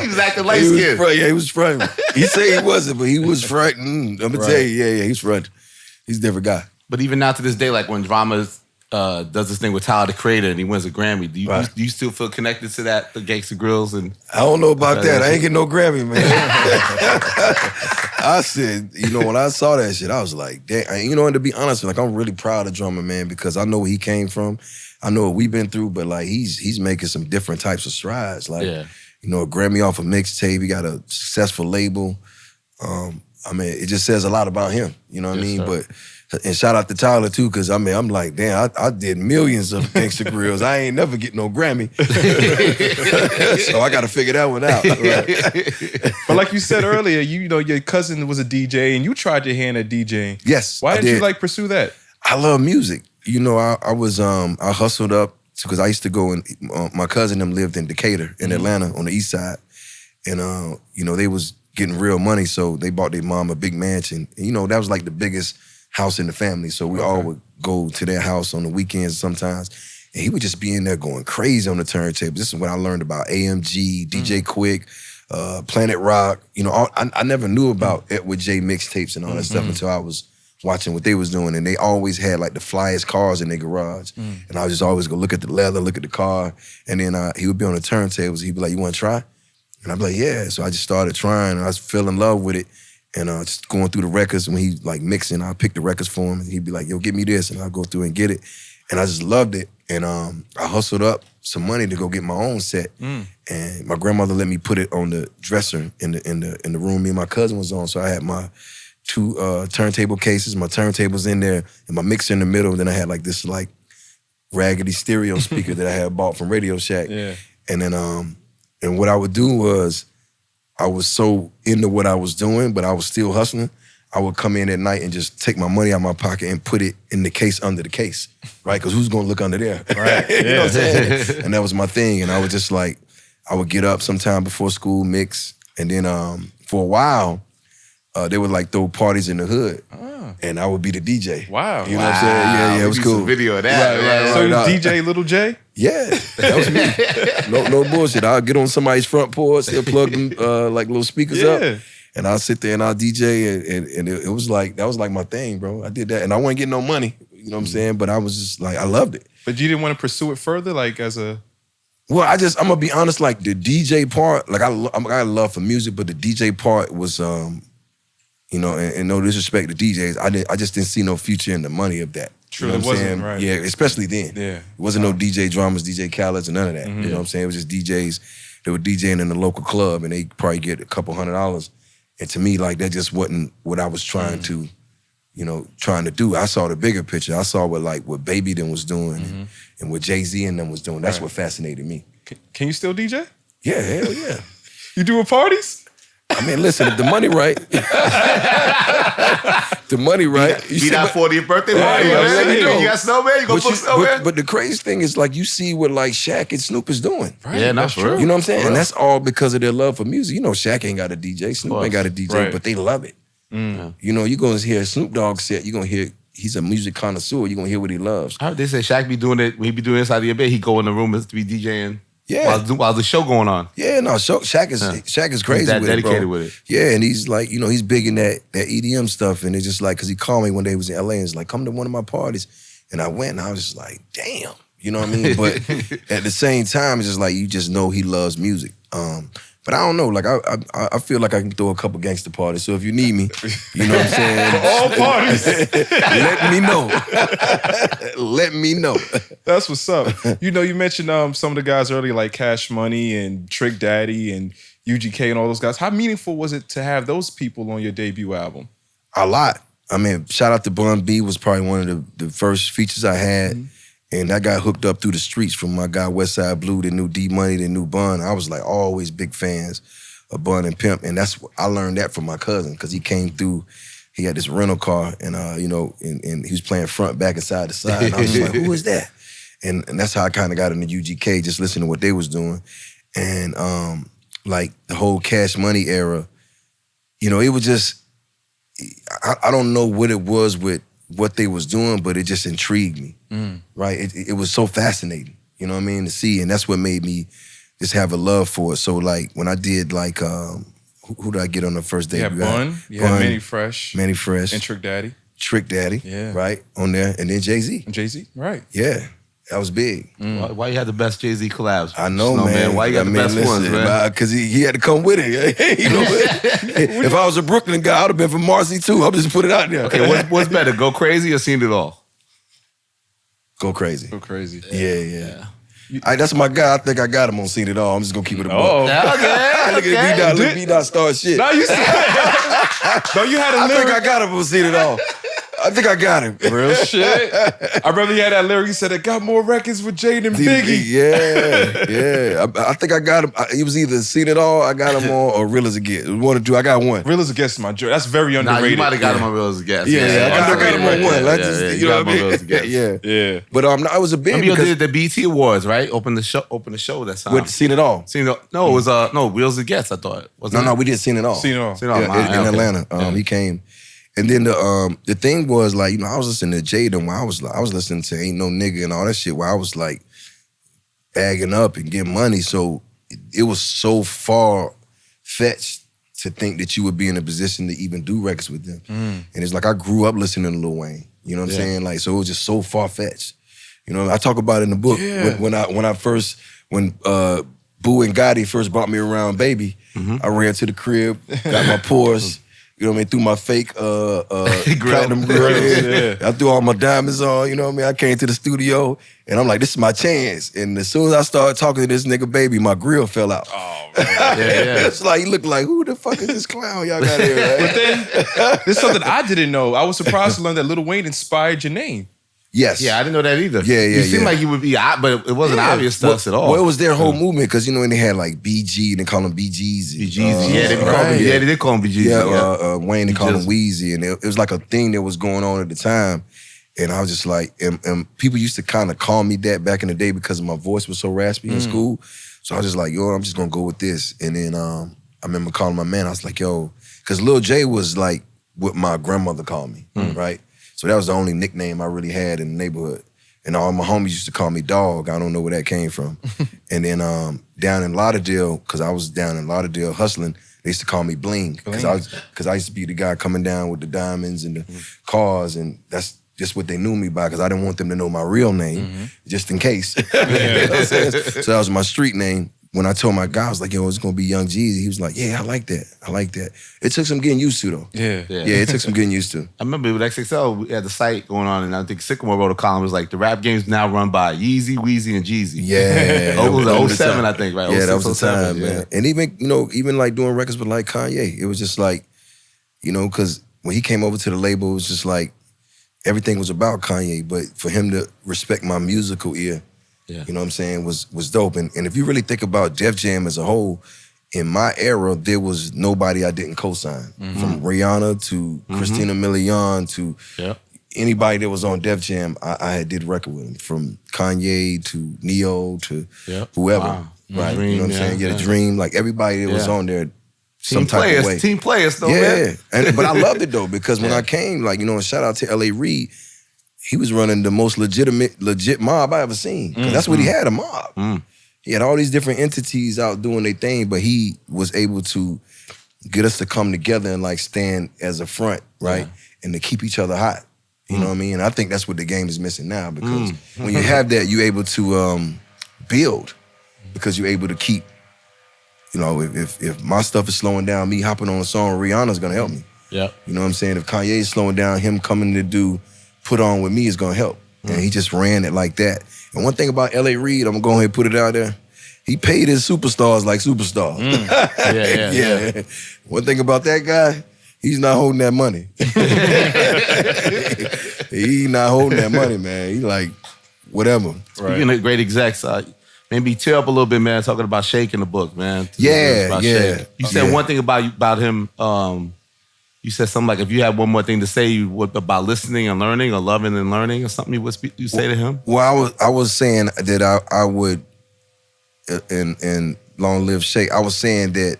Speaker 2: He was acting light-skinned.
Speaker 3: Yeah, he was fronting. He said he wasn't, but he was fronting. I'm going to tell you, he's fronting. He's a different guy.
Speaker 2: But even now to this day, like when Drama does this thing with Tyler, the Creator, and he wins a Grammy, do you still feel connected to that, the Gangsta Grills? And
Speaker 3: I don't know about that. I ain't getting no Grammy, man. I said, you know, when I saw that shit, I was like, damn. You know, and to be honest, like I'm really proud of Drummer, man, because I know where he came from. I know what we've been through, but like he's making some different types of strides. Like, you know, a Grammy off a mixtape, he got a successful label. I mean, it just says a lot about him, you know what I mean?
Speaker 2: Sir.
Speaker 3: And shout out to Tyler too, because I mean, I'm like, damn, I did millions of gangsta grills. I ain't never get no Grammy. So I got to figure that one out. Right?
Speaker 1: But like you said earlier, you know, your cousin was a DJ and you tried your hand at DJing.
Speaker 3: Yes,
Speaker 1: Why
Speaker 3: I
Speaker 1: didn't
Speaker 3: did.
Speaker 1: you like pursue that?
Speaker 3: I love music. You know, I was I hustled up because I used to go and my cousin them lived in Decatur in Atlanta on the east side, and you know, they was getting real money, so they bought their mom a big mansion. And, you know, that was like the biggest house in the family, so we all would go to their house on the weekends sometimes, and he would just be in there going crazy on the turntables. This is when I learned about AMG, DJ Quick, Planet Rock. You know, I never knew about Edward J mixtapes and all that stuff until I was watching what they was doing, and they always had like the flyest cars in their garage. And I would just always go look at the leather, look at the car, and then he would be on the turntables. He'd be like, "You want to try?" And I'd be like, "Yeah." So I just started trying, and I fell in love with it. And just going through the records, when he like mixing, I'd pick the records for him, and he'd be like, "Yo, get me this," and I'd go through and get it. And I just loved it. And I hustled up some money to go get my own set. And my grandmother let me put it on the dresser in the room me and my cousin was on. So I had my 2 turntable cases, my turntables in there, and my mixer in the middle. Then I had like this like raggedy stereo speaker that I had bought from Radio Shack.
Speaker 1: Yeah.
Speaker 3: And then and what I would do was, I was so into what I was doing, but I was still hustling. I would come in at night and just take my money out of my pocket and put it in the case under the case, right? Because who's gonna look under there?
Speaker 1: Right.
Speaker 3: You know what I'm saying? And that was my thing. And I would just like, I would get up sometime before school, mix, and then for a while, they would like throw parties in the hood. And I would be the DJ.
Speaker 1: Wow.
Speaker 3: You know what I'm saying? Yeah, it was cool.
Speaker 2: Some video of that.
Speaker 3: Right.
Speaker 1: So you
Speaker 3: Nah.
Speaker 1: DJ Little J?
Speaker 3: Yeah, that was me. No bullshit. I'll get on somebody's front porch, they'll plug them like little speakers up, and I'll sit there and I'll DJ, and it was like, that was like my thing, bro. I did that, and I wasn't getting no money, you know what I'm saying? But I was just like, I loved it.
Speaker 1: But you didn't want to pursue it further, like as a...
Speaker 3: Well, I'm gonna be honest, like the DJ part, like I got love for music, but the DJ part was, you know, and no disrespect to DJs, I just didn't see no future in the money of that.
Speaker 1: True,
Speaker 3: You know
Speaker 1: it
Speaker 3: what I'm
Speaker 1: wasn't,
Speaker 3: saying?
Speaker 1: right.
Speaker 3: Yeah, especially then.
Speaker 1: Yeah.
Speaker 3: It wasn't no DJ dramas, DJ Khaled's, or none of that. You know what I'm saying? It was just DJs that were DJing in the local club, and they probably get a couple $100. And to me, like, that just wasn't what I was trying to, you know, trying to do. I saw the bigger picture. I saw what Baby them was doing and what JayZ and them was doing. That's what fascinated me.
Speaker 1: Can you still DJ?
Speaker 3: Yeah, hell yeah.
Speaker 1: You doing parties?
Speaker 3: I mean, listen, if the money right, the money right.
Speaker 2: Be that 40th birthday party.
Speaker 3: Yeah, let me know.
Speaker 2: You got Snowman? You gonna put Snowman?
Speaker 3: But the crazy thing is, like, you see what like Shaq and Snoop is doing.
Speaker 1: Right,
Speaker 2: Yeah,
Speaker 1: that's
Speaker 2: for real.
Speaker 3: You know what I'm saying? And that's all because of their love for music. You know, Shaq ain't got a DJ, Snoop ain't got a DJ,
Speaker 1: Right.
Speaker 3: but they love it. You know, you're gonna hear Snoop Dogg set, you're gonna hear, he's a music connoisseur, you're gonna hear what he loves.
Speaker 2: I heard they say Shaq be doing it, when he be doing inside of your bed, he go in the room to be DJing
Speaker 3: Yeah.
Speaker 2: while the show going on.
Speaker 3: Yeah, no, Shaq is crazy
Speaker 2: That
Speaker 3: with it, bro.
Speaker 2: dedicated with it.
Speaker 3: Yeah, and he's like, you know, he's big in that EDM stuff, and it's just like, because he called me one day, he was in LA, and he's like, come to one of my parties. And I went, and I was just like, damn. You know what I mean? But at the same time, it's just like, you just know he loves music. But I don't know, like, I feel like I can throw a couple gangster parties, so if you need me, you know what I'm saying?
Speaker 1: All parties.
Speaker 3: Let me know. Let me know.
Speaker 1: That's what's up. You know, you mentioned some of the guys earlier, like Cash Money and Trick Daddy and UGK and all those guys. How meaningful was it to have those people on your debut album?
Speaker 3: A lot. I mean, shout out to Bun B was probably one of the first features I had. And that got hooked up through the streets from my guy Westside Blue, that knew D Money, that knew Bun. I was like always big fans of Bun and Pimp. And I learned that from my cousin, because he came through, he had this rental car, and you know, and he was playing front, back, and side to side. And I was just like, who is that? And that's how I kind of got into UGK, just listening to what they was doing. And like the whole Cash Money era, you know, it was just, I don't know what it was with what they was doing, but it just intrigued me, right? It was so fascinating, you know what I mean, to see, and that's what made me just have a love for it. So like when I did like, who did I get on the first day?
Speaker 1: You had Bun, you had Manny Fresh,
Speaker 3: and
Speaker 1: Trick Daddy.
Speaker 3: Trick Daddy,
Speaker 1: Yeah.
Speaker 3: right, on there, and then JayZ.
Speaker 1: And JayZ, right.
Speaker 3: Yeah, That was big.
Speaker 2: Why you had the best JayZ collabs?
Speaker 3: I know,
Speaker 2: Snowman?
Speaker 3: man.
Speaker 2: Why you got the best ones, man?
Speaker 3: Because he had to come with it. You know, if I was a Brooklyn guy, I'd have been from Marcy too. I'll just put it out there.
Speaker 2: Okay, what's better, Go Crazy or Seen It All?
Speaker 3: Go Crazy.
Speaker 1: Go crazy.
Speaker 3: Yeah. That's my guy. I think I got him on Seen It All. I'm just gonna keep it a buck.
Speaker 1: Oh,
Speaker 3: Look at B-Dot start shit.
Speaker 1: no, you said. No, you had a
Speaker 3: I
Speaker 1: lyric.
Speaker 3: think I got him on Seen It All. I think I got him.
Speaker 1: Real shit. I remember you had that lyric. You said, "I got more records with Jay than Biggie."
Speaker 3: Yeah. I think I got him. It was either Seen It All, I got him on, or Real as It Gets. One or two. I got one.
Speaker 1: Real as It Gets my joy. That's very
Speaker 2: Nah,
Speaker 1: underrated.
Speaker 2: you might have got him on Real as It Gets.
Speaker 3: Yeah, I got him on one.
Speaker 2: You got him on Real as It Gets.
Speaker 3: Yeah. But I was a big
Speaker 2: Remember you
Speaker 3: because
Speaker 2: did the BET Awards, right? Open the show that time.
Speaker 3: with Seen It All.
Speaker 2: Seen It All. No, it was Real as It Gets, I thought.
Speaker 3: No, we did Seen It All.
Speaker 1: Seen It All.
Speaker 2: Seen It All.
Speaker 3: In Atlanta. He came. And then the thing was like, I was listening to Jay when I was listening to Ain't No Nigga and all that shit where I was like bagging up and getting money. So it was so far fetched to think that you would be in a position to even do records with them. And it's like I grew up listening to Lil Wayne. You know what I'm saying? Like, so it was just so far fetched. You know, I talk about it in the book when Boo and Gotti first brought me around Baby. I ran to the crib, got my Porsche. You know what I mean? Threw my fake platinum grill in. I threw all my diamonds on, you know what I mean? I came to the studio and I'm like, this is my chance. And as soon as I started talking to this nigga Baby, my grill fell out.
Speaker 1: Oh, man.
Speaker 3: It's like, he looked like, who the fuck is this clown y'all got here? Right?
Speaker 1: But then, there's something I didn't know. I was surprised to learn that Lil Wayne inspired your name.
Speaker 3: Yes.
Speaker 2: Yeah, I didn't know that either.
Speaker 3: Yeah.
Speaker 2: You seemed like you would be, but it wasn't obvious to us at all.
Speaker 3: Well, it was their whole movement because, when they had like BG, they call him BGeezy.
Speaker 2: They did call him BGeezy.
Speaker 3: Wayne, they call him Weezy. And it was like a thing that was going on at the time. And I was just like, and people used to kind of call me that back in the day because my voice was so raspy in school. So I was just like, I'm just going to go with this. And then I remember calling my man. I was like, because Lil J was like what my grandmother called me, right? So that was the only nickname I really had in the neighborhood. And all my homies used to call me Dog. I don't know where that came from. And then down in Lauderdale, because I was down in Lauderdale hustling, they used to call me Bling. Because I used to be the guy coming down with the diamonds and the cars, and that's just what they knew me by, because I didn't want them to know my real name, just in case. You know what I'm saying? So that was my street name. When I told my guy, I was like, it's gonna be Young Jeezy. He was like, yeah, I like that. It took some getting used to, though.
Speaker 1: Yeah,
Speaker 3: it took some getting used to.
Speaker 2: I remember with XXL, we had the site going on, and I think Sycamore wrote a column. It was like, the rap game's now run by Yeezy, Weezy, and Jeezy.
Speaker 3: Yeah.
Speaker 2: It was 07, I think, right?
Speaker 3: Yeah, that was the
Speaker 2: 07,
Speaker 3: time, man. And even like doing records with like Kanye, it was just like, because when he came over to the label, it was just like, everything was about Kanye, but for him to respect my musical ear, you know what I'm saying, was dope. And if you really think about Def Jam as a whole, in my era, there was nobody I didn't co-sign. From Rihanna to Christina Milian to anybody that was on Def Jam, I had did record with them. From Kanye to Neo to whoever.
Speaker 2: Wow.
Speaker 3: Right?
Speaker 2: Dream,
Speaker 3: you know what I'm saying? The Dream, like everybody that was on there, some type of way.
Speaker 2: Team players, though,
Speaker 3: man. But I loved it, though, because when I came, like, shout out to L.A. Reid, he was running the most legit mob I ever seen. Because that's what he had, a mob. He had all these different entities out doing their thing, but he was able to get us to come together and like stand as a front, right? And to keep each other hot. You know what I mean? And I think that's what the game is missing now, because when you have that, you're able to build, because you're able to keep, if my stuff is slowing down, me hopping on a song, Rihanna's gonna help me.
Speaker 2: Yeah.
Speaker 3: You know what I'm saying? If Kanye is slowing down, him coming to do Put On With Me is gonna help. And he just ran it like that. And one thing about L.A. Reid, I'm gonna go ahead and put it out there, he paid his superstars like superstars. Yeah. One thing about that guy, he's not holding that money. He's not holding that money, man. He like, whatever.
Speaker 2: Speaking of great execs, maybe tear up a little bit, man, talking about Shake in the book, man.
Speaker 3: Yeah.
Speaker 2: You said one thing about him, you said something like, if you had one more thing to say about listening and learning, or loving and learning, or something you say to him?
Speaker 3: Well, I was saying that I would, and long live Shake, I was saying that,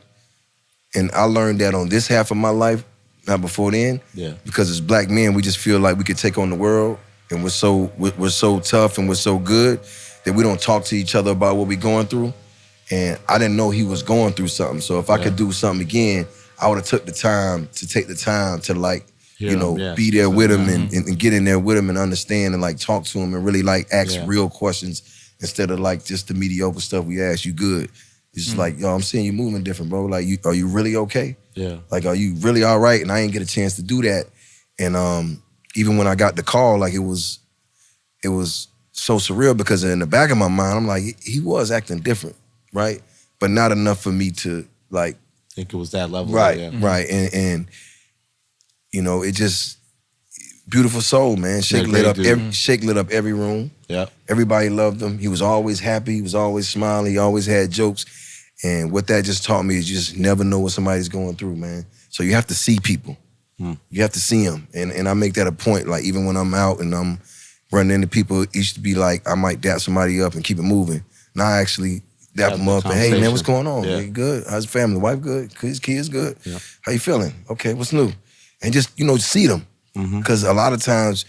Speaker 3: and I learned that on this half of my life, not before then, because as black men, we just feel like we could take on the world, and we're so tough and we're so good that we don't talk to each other about what we're going through. And I didn't know he was going through something. So if I could do something again, I would have took the time to like be there with them and get in there with them and understand and like talk to them and really like ask real questions instead of like just the mediocre stuff we ask. You good? It's just like, yo, I'm seeing you moving different, bro. Like, are you really okay?
Speaker 2: Yeah.
Speaker 3: Like, are you really all right? And I didn't get a chance to do that. And even when I got the call, like it was so surreal because in the back of my mind, I'm like, he was acting different, right? But not enough for me to like
Speaker 2: think it was that level.
Speaker 3: Right, right. And you know, it just beautiful soul, man. Shake lit up every room.
Speaker 2: Yeah.
Speaker 3: Everybody loved him. He was always happy. He was always smiling. He always had jokes. And what that just taught me is you just never know what somebody's going through, man. So you have to see people. You have to see them. And I make that a point. Like even when I'm out and I'm running into people, it used to be like I might dap somebody up and keep it moving. Now I actually dap them up and, hey, man, what's going on? Yeah. You good? How's the family? Wife good? His kids good? Yeah. How you feeling? Okay, what's new? And just, see them. Because a lot of times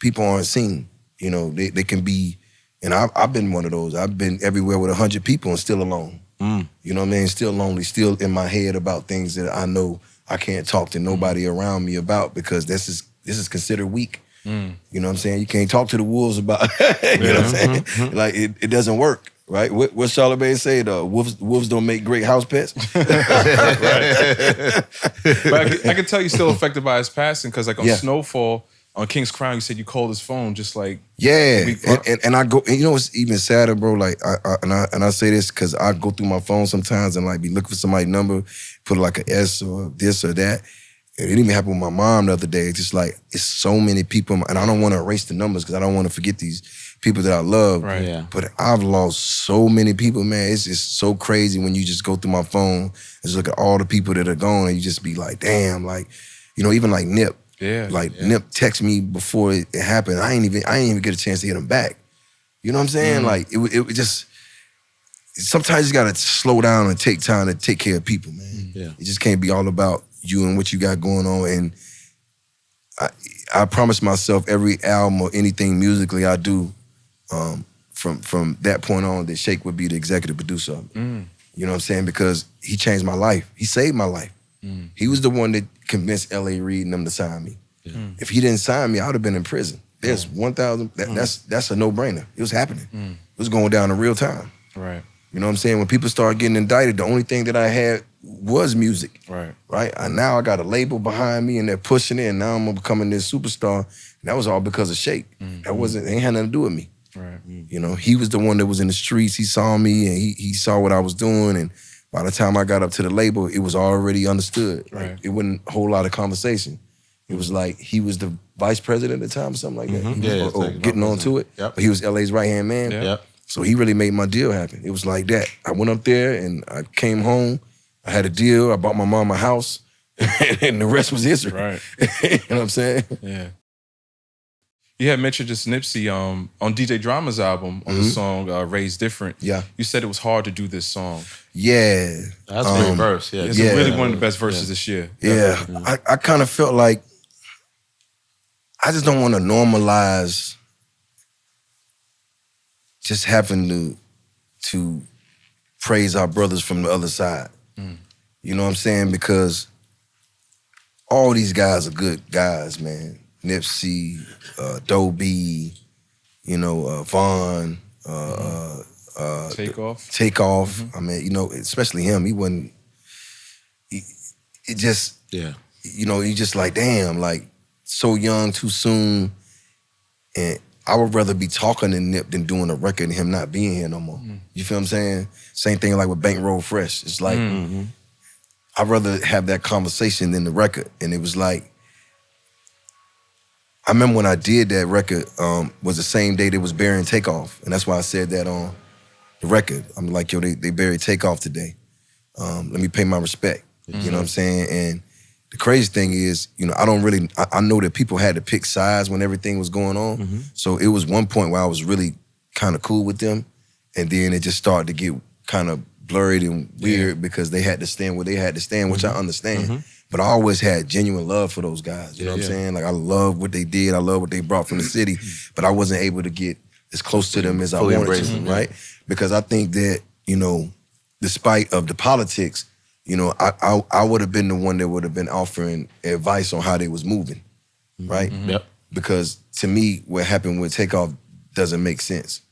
Speaker 3: people aren't seen. You know, they can be, and I've been one of those. I've been everywhere with 100 people and still alone. You know what I mean? Still lonely, still in my head about things that I know I can't talk to nobody around me about because this is considered weak. You know what I'm saying? You can't talk to the wolves about it. You know what I'm saying? Like, it doesn't work. Right? What Charlemagne say? The wolves don't make great house pets.
Speaker 1: But I can tell you're still affected by his passing because, like on Snowfall, on King's Crown, you said you called his phone just like
Speaker 3: and I go. And you know what's even sadder, bro? Like I say this because I go through my phone sometimes and like be looking for somebody's number, put like an S or this or that. It even happened with my mom the other day. It's just like it's so many people, and I don't want to erase the numbers because I don't want to forget these people that I love.
Speaker 1: Right. Yeah.
Speaker 3: But I've lost so many people, man. It's just so crazy when you just go through my phone and just look at all the people that are gone and you just be like, damn, like, even like Nip.
Speaker 1: Yeah.
Speaker 3: Nip texted me before it happened. I ain't even get a chance to hit him back. You know what I'm saying? Like it just sometimes you gotta slow down and take time to take care of people, man.
Speaker 2: Yeah.
Speaker 3: It just can't be all about you and what you got going on. And I promised myself every album or anything musically I do, from that point on, that Shake would be the executive producer of it. You know what I'm saying? Because he changed my life. He saved my life. He was the one that convinced L.A. Reid and them to sign me. If he didn't sign me, I would have been in prison. There's 1,000. That's a no-brainer. It was happening. It was going down in real time.
Speaker 1: Right.
Speaker 3: You know what I'm saying? When people started getting indicted, the only thing that I had was music.
Speaker 1: Right.
Speaker 3: Now I got a label behind me and they're pushing it, and now I'm becoming this superstar. And that was all because of Shake. That ain't had nothing to do with me.
Speaker 1: Right.
Speaker 3: You know, he was the one that was in the streets. He saw me and he saw what I was doing. And by the time I got up to the label, it was already understood.
Speaker 1: Right.
Speaker 3: Like, it wasn't a whole lot of conversation. It was like he was the vice president at the time or something like that. Or getting on to it.
Speaker 2: Yep.
Speaker 3: But he was LA's right-hand man.
Speaker 2: Yep.
Speaker 3: So he really made my deal happen. It was like that. I went up there and I came home. I had a deal. I bought my mom a house. And the rest was history.
Speaker 1: Right.
Speaker 3: You know what I'm saying?
Speaker 1: Yeah. You had mentioned just Nipsey on djdrama's album on the song Raised Different.
Speaker 3: Yeah.
Speaker 1: You said it was hard to do this song.
Speaker 3: Yeah.
Speaker 2: That's a great verse. Yeah.
Speaker 1: It's really one of the best verses this year.
Speaker 3: Yeah. I kind of felt like I just don't want to normalize just having to praise our brothers from the other side. You know what I'm saying? Because all these guys are good guys, man. Nipsey, Dobie, Vaughn, Takeoff. I mean, especially him. He wasn't. It just.
Speaker 2: Yeah.
Speaker 3: You just like, damn, like so young, too soon, and I would rather be talking to Nip than doing a record and him not being here no more. You feel what I'm saying? Same thing like with Bankroll Fresh. It's like I'd rather have that conversation than the record, and it was like. I remember when I did that record, was the same day they was burying Takeoff. And that's why I said that on the record. I'm like, yo, they buried Takeoff today. Let me pay my respect. You know what I'm saying? And the crazy thing is, I know that people had to pick sides when everything was going on. So it was one point where I was really kind of cool with them. And then it just started to get kind of blurred and weird because they had to stand where they had to stand, which I understand. But I always had genuine love for those guys. You know what I'm saying? Like, I love what they did. I love what they brought from the city. But I wasn't able to get as close to them as I wanted to, right? Because I think that, despite of the politics, I would have been the one that would have been offering advice on how they was moving. right?
Speaker 2: Yep.
Speaker 3: Because to me, what happened with Takeoff doesn't make sense,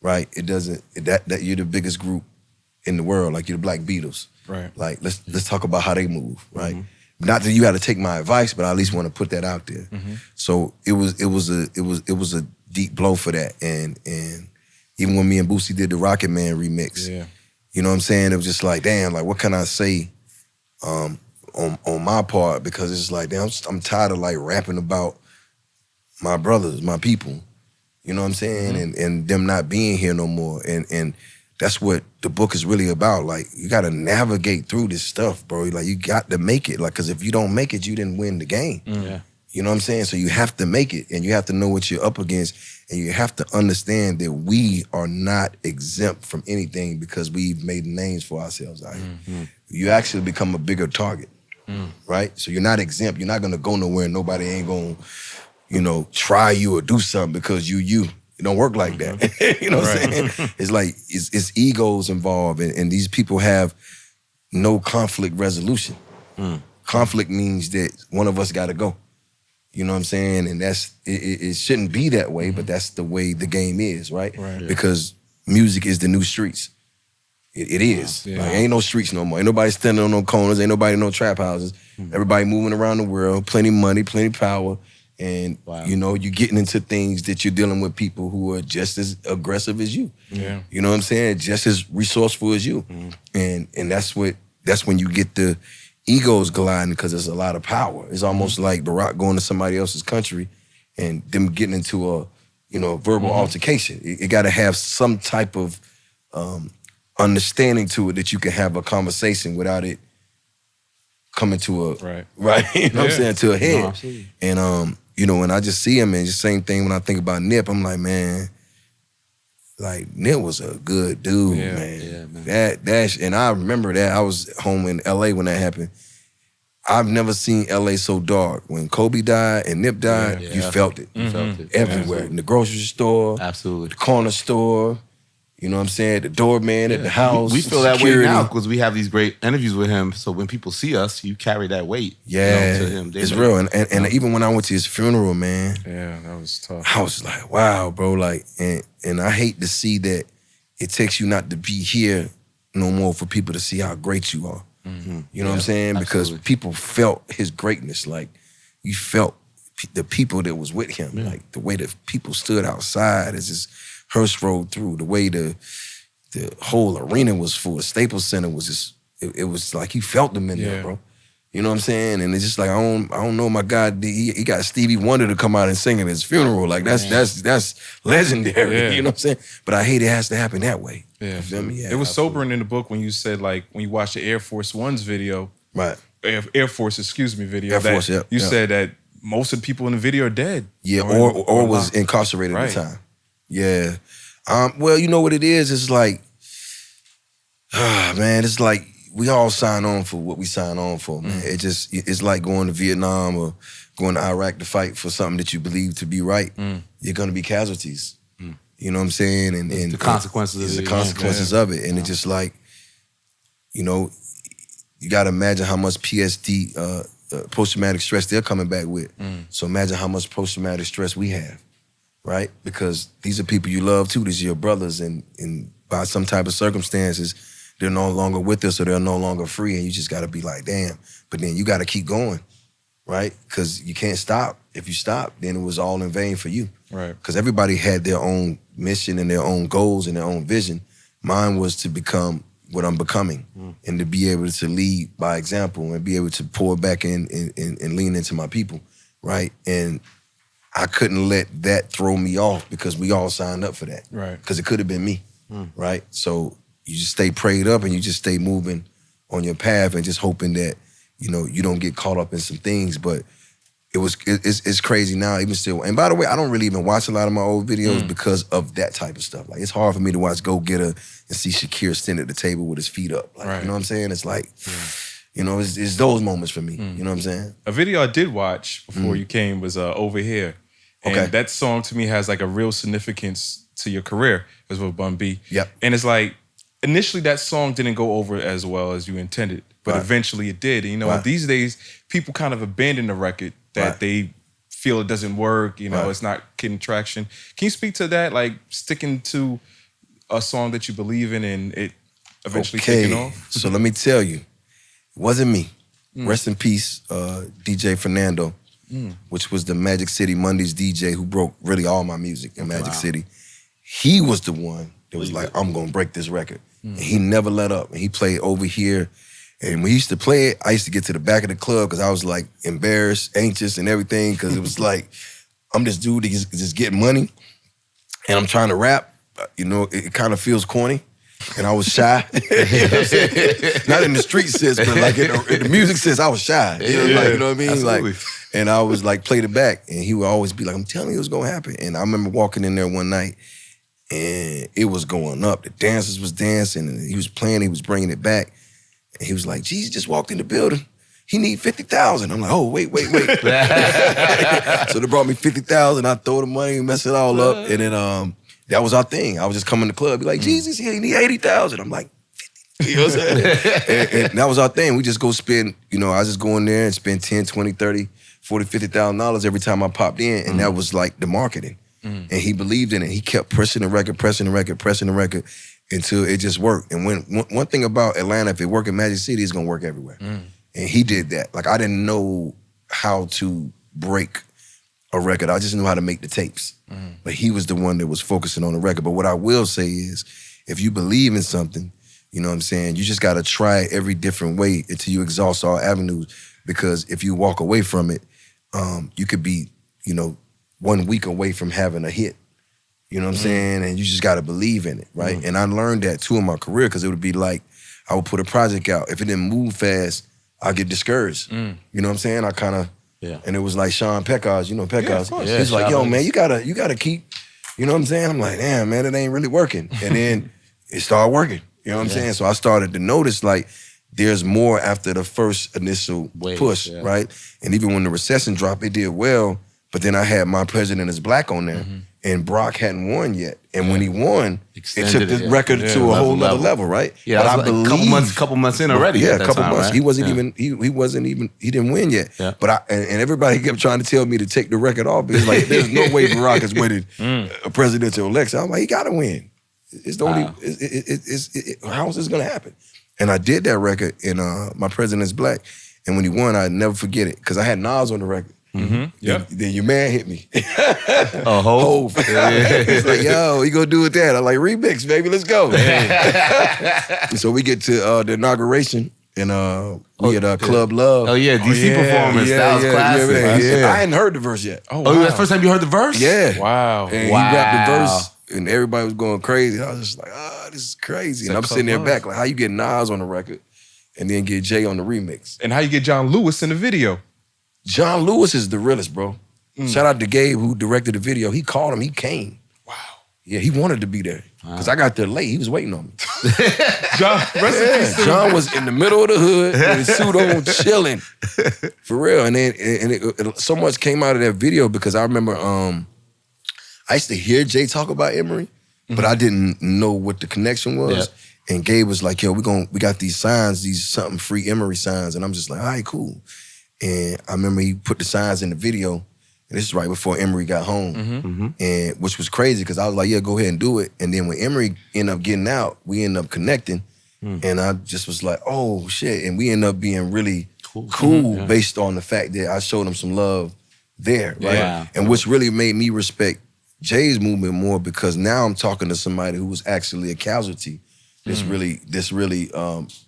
Speaker 3: right? It doesn't. That you're the biggest group in the world, like you're the Black Beatles,
Speaker 1: Right.
Speaker 3: Like let's talk about how they move, right? Not that you got to take my advice, but I at least want to put that out there. So it was a deep blow for that, and even when me and Boosie did the Rocket Man remix, you know what I'm saying? It was just like, damn, like what can I say on my part? Because it's just like, damn, I'm tired of like rapping about my brothers, my people. You know what I'm saying? And them not being here no more. And that's what the book is really about. Like, you got to navigate through this stuff, bro. Like, you got to make it. Like, because if you don't make it, you didn't win the game.
Speaker 2: Yeah.
Speaker 3: You know what I'm saying? So you have to make it, and you have to know what you're up against, and you have to understand that we are not exempt from anything because we've made names for ourselves out here. You actually become a bigger target, right? So you're not exempt. You're not going to go nowhere, and nobody ain't going to, try you or do something because you. It don't work like that. You know what I'm saying? It's like, it's egos involved, and these people have no conflict resolution. Conflict means that one of us got to go. You know what I'm saying? And it shouldn't be that way, but that's the way the game is, right? Because music is the new streets. It is.
Speaker 1: Yeah.
Speaker 3: Like, ain't no streets no more. Ain't nobody standing on no corners. Ain't nobody in no trap houses. Everybody moving around the world, plenty money, plenty power. And, you're getting into things that you're dealing with people who are just as aggressive as you.
Speaker 1: Yeah.
Speaker 3: You know what I'm saying? Just as resourceful as you. And that's when you get the egos gliding, because there's a lot of power. It's almost like Barack going to somebody else's country and them getting into a, verbal altercation. It got to have some type of understanding to it that you can have a conversation without it coming to a, right? You know what I'm saying? To a head.
Speaker 2: No, absolutely.
Speaker 3: And, when I just see him, and the same thing when I think about Nip, I'm like, man, like, Nip was a good dude, man.
Speaker 2: Yeah, man.
Speaker 3: And I remember that. I was home in L.A. when that happened. I've never seen L.A. so dark. When Kobe died and Nip died, you felt it.
Speaker 2: You felt it.
Speaker 3: Everywhere. In the grocery store,
Speaker 2: Absolutely.
Speaker 3: the corner store, you know what I'm saying? The doorman at the house.
Speaker 2: We feel that
Speaker 3: security.
Speaker 2: way now because we have these great interviews with him. So when people see us, you carry that weight.
Speaker 3: Yeah,
Speaker 2: to him.
Speaker 3: it's real. And even when I went to his funeral, man,
Speaker 1: Yeah, that was tough.
Speaker 3: I was like, wow, bro. Like, and I hate to see that it takes you not to be here no more for people to see how great you are. You know what I'm saying? Because people felt his greatness. Like, you felt the people that was with him. Like, the way that people stood outside as his hearse rolled through, the way the whole arena was full. The Staples Center was just, it was like you felt them in there, bro. You know what I'm saying? And it's just like, I don't know, my God, he got Stevie Wonder to come out and sing at his funeral. Like, that's legendary. You know what I'm saying? But I hate it has to happen that way.
Speaker 1: Yeah.
Speaker 3: You feel me? Yeah,
Speaker 1: it was
Speaker 3: absolutely.
Speaker 1: sobering in the book when you said, like, when you watched the Air Force One's video, Air Force, video, you said that most of the people in the video are dead.
Speaker 3: Yeah, or was incarcerated at the time. Yeah. Well, you know what it is? It's like, man, it's like we all sign on for what we sign on for, man. It's like going to Vietnam or going to Iraq to fight for something that you believe to be right. You're going to be casualties. You know what I'm saying? And
Speaker 2: the consequences
Speaker 3: of it. The consequences of it. And it's just like, you got to imagine how much PSD, post-traumatic stress they're coming back with. So imagine how much post-traumatic stress we have. Right? Because these are people you love too. These are your brothers, and by some type of circumstances, they're no longer with us or they're no longer free, and you just gotta be like, damn. But then you gotta keep going, right? Because you can't stop. If you stop, then it was all in vain for you.
Speaker 1: Right.
Speaker 3: Because everybody had their own mission and their own goals and their own vision. Mine was to become what I'm becoming and to be able to lead by example and be able to pour back in and lean into my people, right? And I couldn't let that throw me off because we all signed up for that.
Speaker 1: Right.
Speaker 3: Because it could have been me, right? So you just stay prayed up and you just stay moving on your path and just hoping that, you don't get caught up in some things. But it's crazy now, even still. And by the way, I don't really even watch a lot of my old videos because of that type of stuff. Like, it's hard for me to watch Go Getter and see Shakir standing at the table with his feet up. Like, you know what I'm saying? It's like, it's those moments for me. You know what I'm saying?
Speaker 1: A video I did watch before you came was Over Here. And that song to me has like a real significance to your career as with Bun B.
Speaker 3: Yep.
Speaker 1: And it's like, initially that song didn't go over as well as you intended, but eventually it did. And, these days, people kind of abandon the record that they feel it doesn't work, you know, it's not getting traction. Can you speak to that, like sticking to a song that you believe in and it eventually taking off?
Speaker 3: So let me tell you, it wasn't me. Rest in peace, DJ Fernando, which was the Magic City Mondays DJ who broke really all my music in Magic City. He was the one that was like, I'm gonna break this record. And he never let up. And he played over here. And when he used to play it, I used to get to the back of the club because I was like embarrassed, anxious, and everything. Because it was like, I'm this dude that just getting money, and I'm trying to rap. You know, it kind of feels corny, and I was shy. You know what I'm saying? Not in the street sense, but like in the music sense, I was shy. You know what I mean?
Speaker 2: Absolutely.
Speaker 3: Like, and I was like, played it back, and he would always be like, I'm telling you what's gonna happen. And I remember walking in there one night, and it was going up. The dancers was dancing, and he was playing. He was bringing it back. And he was like, Jeezy just walked in the building. He need 50,000. I'm like, oh, wait. So they brought me 50,000. I throw the money and mess it all up. And then that was our thing. I was just coming to the club, be like, Jeezy's here, he need 80,000. I'm like, 50. You know what I'm saying? and that was our thing. We just go spend, you know, I just go in there and spend 10, 20, 30, 40, $50,000 every time I popped in. And that was like the marketing. And he believed in it. He kept pressing the record until it just worked. And when one thing about Atlanta, if it worked in Magic City, it's gonna work everywhere. And he did that. Like I didn't know how to break a record. I just knew how to make the tapes. But he was the one that was focusing on the record. But what I will say is, if you believe in something, you know what I'm saying, you just gotta try it every different way until you exhaust all avenues. Because if you walk away from it, you could be, you know, 1 week away from having a hit. You know what I'm saying? And you just gotta believe in it, right? And I learned that too in my career, because it would be like, I would put a project out. If it didn't move fast, I'd get discouraged. You know what I'm saying? I kind of, and it was like Sean Pecos, you know Pecos. He's like, yo, man, you gotta keep, you know what I'm saying? I'm like, damn, man, it ain't really working. And then it started working, you know what I'm saying? So I started to notice like, there's more after the first initial push, right? And even when the Recession dropped, it did well, but then I had My President is Black on there. And Brock hadn't won yet. And when he won, it took the record to a whole other level, right?
Speaker 2: Yeah, but I believe, couple months in already.
Speaker 3: Yeah, a couple months.
Speaker 2: Right?
Speaker 3: He wasn't even, he didn't win yet. But and everybody kept trying to tell me to take the record off. Because like, there's no way Barack is winning a presidential election. I'm like, he gotta win. It's the only, how is this gonna happen? And I did that record in My President is Black. And when he won, I'd never forget it. Because I had Nas on the record. Then your man hit me. Hove. He's like, yo, you gonna do with that? I'm like, remix, baby, let's go. So we get to the inauguration, and we had Club Love.
Speaker 2: Oh yeah, DC performance. That was classic.
Speaker 3: I hadn't heard the verse yet.
Speaker 2: Oh, wow. That's the first time you heard the verse?
Speaker 3: Yeah.
Speaker 1: Wow.
Speaker 3: And he rapped the verse, and everybody was going crazy. I was just like, this is crazy. And I'm sitting there back, like, how you get Nas on the record, and then get Jay on the remix?
Speaker 1: And how you get John Lewis in the video?
Speaker 3: John Lewis is the realest, bro. Shout out to Gabe, who directed the video. He called him, he came. Wow. Yeah, he wanted to be there. Because I got there late. He was waiting on me. John was in the middle of the hood with his suit on, chilling. For real. And then it so much came out of that video because I remember I used to hear Jay talk about Emory, but I didn't know what the connection was. And Gabe was like, yo, we got these signs, these something free Emory signs. And I'm just like, all right, cool. And I remember he put the signs in the video, and this is right before Emory got home, and which was crazy because I was like, yeah, go ahead and do it. And then when Emory ended up getting out, we ended up connecting, and I just was like, oh shit. And we ended up being really cool based on the fact that I showed him some love there, right? Yeah. And which really made me respect Jay's movement more because now I'm talking to somebody who was actually a casualty. This really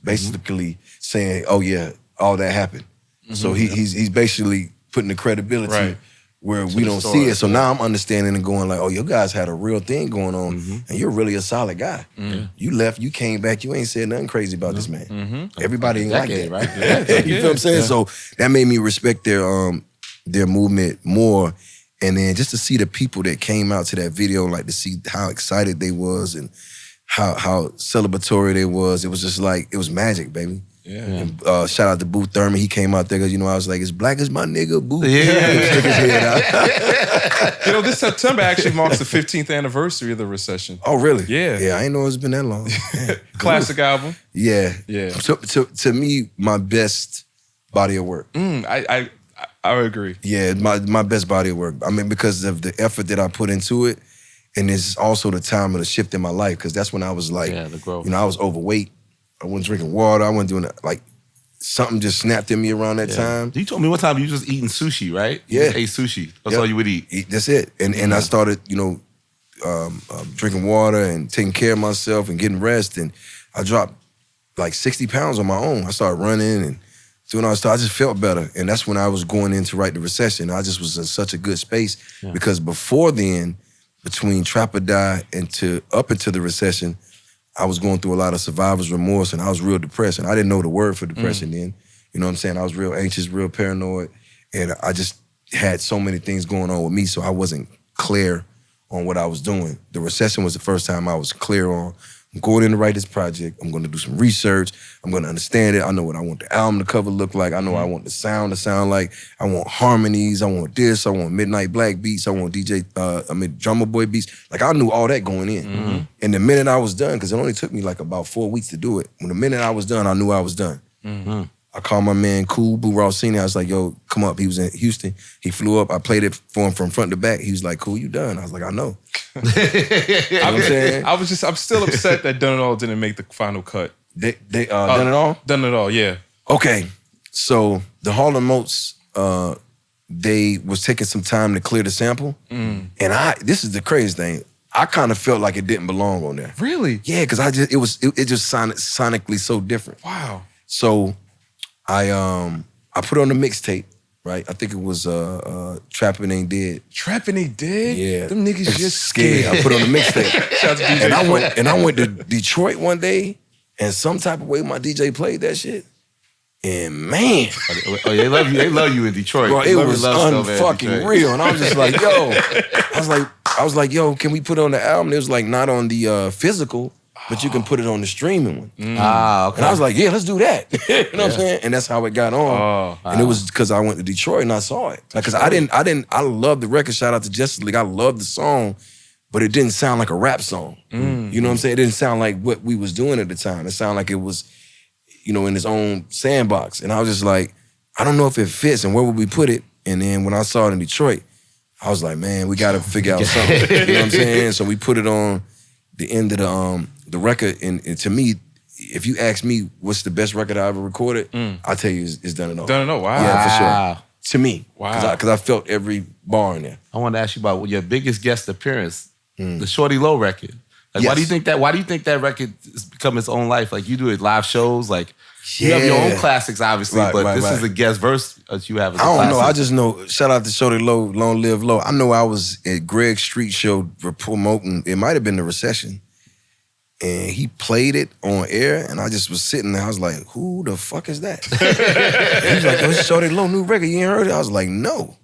Speaker 3: basically saying, oh yeah, all that happened. So he's basically putting the credibility where we don't see it. So now I'm understanding and going like, oh, you guys had a real thing going on and you're really a solid guy. You left, you came back, you ain't said nothing crazy about this man. Everybody ain't like that. Right? You feel what I'm saying? So that made me respect their movement more. And then just to see the people that came out to that video, like to see how excited they was and how celebratory they was, it was just like, it was magic, baby. And, shout out to Boo Thurman. He came out there because, you know, I was like, as black as my nigga, Boo. Stick his head out.
Speaker 1: You know, this September actually marks the 15th anniversary of the Recession.
Speaker 3: Oh, really?
Speaker 1: Yeah.
Speaker 3: Yeah, I ain't know it's been that long.
Speaker 1: Classic album.
Speaker 3: Yeah. To me, my best body of work.
Speaker 1: I I would agree.
Speaker 3: Yeah, my best body of work. I mean, because of the effort that I put into it, and it's also the time of the shift in my life, because that's when I was like,
Speaker 2: the growth.
Speaker 3: you know, I was overweight. I wasn't drinking water. I wasn't doing like something just snapped in me around that time.
Speaker 2: You told me one time you was just eating sushi, right? You
Speaker 3: Yeah.
Speaker 2: just ate sushi. That's all you would eat.
Speaker 3: That's it. And I started, you know, drinking water and taking care of myself and getting rest. And I dropped like 60 pounds on my own. I started running and doing all this stuff. I just felt better. And that's when I was going in to write the Recession. I just was in such a good space because before then, between Trap or Die and up into the Recession, I was going through a lot of survivor's remorse and I was real depressed. And I didn't know the word for depression then. You know what I'm saying? I was real anxious, real paranoid. And I just had so many things going on with me, so I wasn't clear on what I was doing. The Recession was the first time I was clear on, I'm going in to write this project. I'm going to do some research. I'm going to understand it. I know what I want the album to cover look like. I know what I want the sound to sound like. I want harmonies. I want this. I want Midnight Black beats. I want Drummer Boy beats. Like, I knew all that going in. And the minute I was done, because it only took me like about 4 weeks to do it, when the minute I was done, I knew I was done. I called my man Cool, Boo Rossini. I was like, yo, come up. He was in Houston. He flew up. I played it for him from front to back. He was like, cool, you done? I was like, I know. You know what I'm saying?
Speaker 1: I'm still upset that Done It All didn't make the final cut.
Speaker 3: They Done It All?
Speaker 1: Done It All, yeah.
Speaker 3: Okay, so the Harlem Moats, they was taking some time to clear the sample. And this is the crazy thing, I kind of felt like it didn't belong on there.
Speaker 1: Really?
Speaker 3: Yeah, because it just sounded sonically so different.
Speaker 1: Wow.
Speaker 3: So I put on the mixtape, right? I think it was Trappin' Ain't Dead.
Speaker 1: Trappin' Ain't Dead?
Speaker 3: Yeah.
Speaker 1: Them niggas just scared.
Speaker 3: I put on the mixtape.
Speaker 1: Shout out to DJ
Speaker 3: and I went to Detroit one day, and some type of way my DJ played that shit. And man,
Speaker 2: they love you. They love you in Detroit.
Speaker 3: bro, it was unfucking real. And I was just like, yo, I was like, yo, can we put it on the album? It was like not on the physical, but you can put it on the streaming one.
Speaker 2: Okay.
Speaker 3: And I was like, yeah, let's do that. You know what I'm saying? And that's how it got on. And it was because I went to Detroit and I saw it. Because I love the record. Shout out to Justice League. I love the song, but it didn't sound like a rap song. You know what I'm saying? It didn't sound like what we was doing at the time. It sounded like it was, you know, in its own sandbox. And I was just like, I don't know if it fits and where would we put it? And then when I saw it in Detroit, I was like, man, we got to figure out something. You know what I'm saying? So we put it on the end of the record. And to me, if you ask me what's the best record I ever recorded, I'll tell you it's Done It All.
Speaker 1: Done It All, wow.
Speaker 3: Yeah, for sure. To me.
Speaker 1: Wow.
Speaker 3: Because I felt every bar in there.
Speaker 2: I wanted to ask you about your biggest guest appearance, the Shorty Low record. Like,
Speaker 3: Yes.
Speaker 2: why do you think that record has become its own life? Like, you do it live shows, like you have your own classics, obviously, but this is a guest verse that you have as a
Speaker 3: I don't know.
Speaker 2: classic.
Speaker 3: I just know, shout out to Shorty Low, Long Live Low. I know I was at Greg's Street Show promoting, it might have been the Recession. And he played it on air, and I just was sitting there. I was like, who the fuck is that? He was like, oh, it's Shorty Low, new record. You ain't heard it? I was like, no.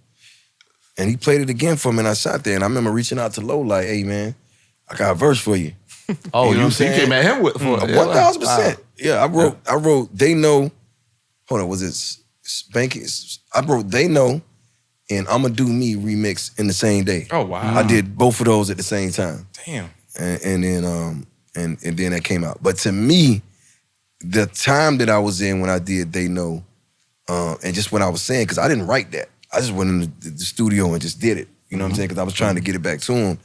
Speaker 3: And he played it again for me, and I sat there, and I remember reaching out to Low like, hey, man, I got a verse for you.
Speaker 2: Oh,
Speaker 3: You know
Speaker 2: you
Speaker 3: what I'm
Speaker 2: came at him with for
Speaker 3: 1,000%. Yeah, I wrote They Know. Hold on, was it Spanky? I wrote They Know and I'ma Do Me remix in the same day.
Speaker 1: Oh, wow.
Speaker 3: I did both of those at the same time.
Speaker 1: Damn.
Speaker 3: And then that came out. But to me, the time that I was in when I did They Know, and just what I was saying, because I didn't write that. I just went in the studio and just did it. You know what I'm saying? Because I was trying to get it back to him.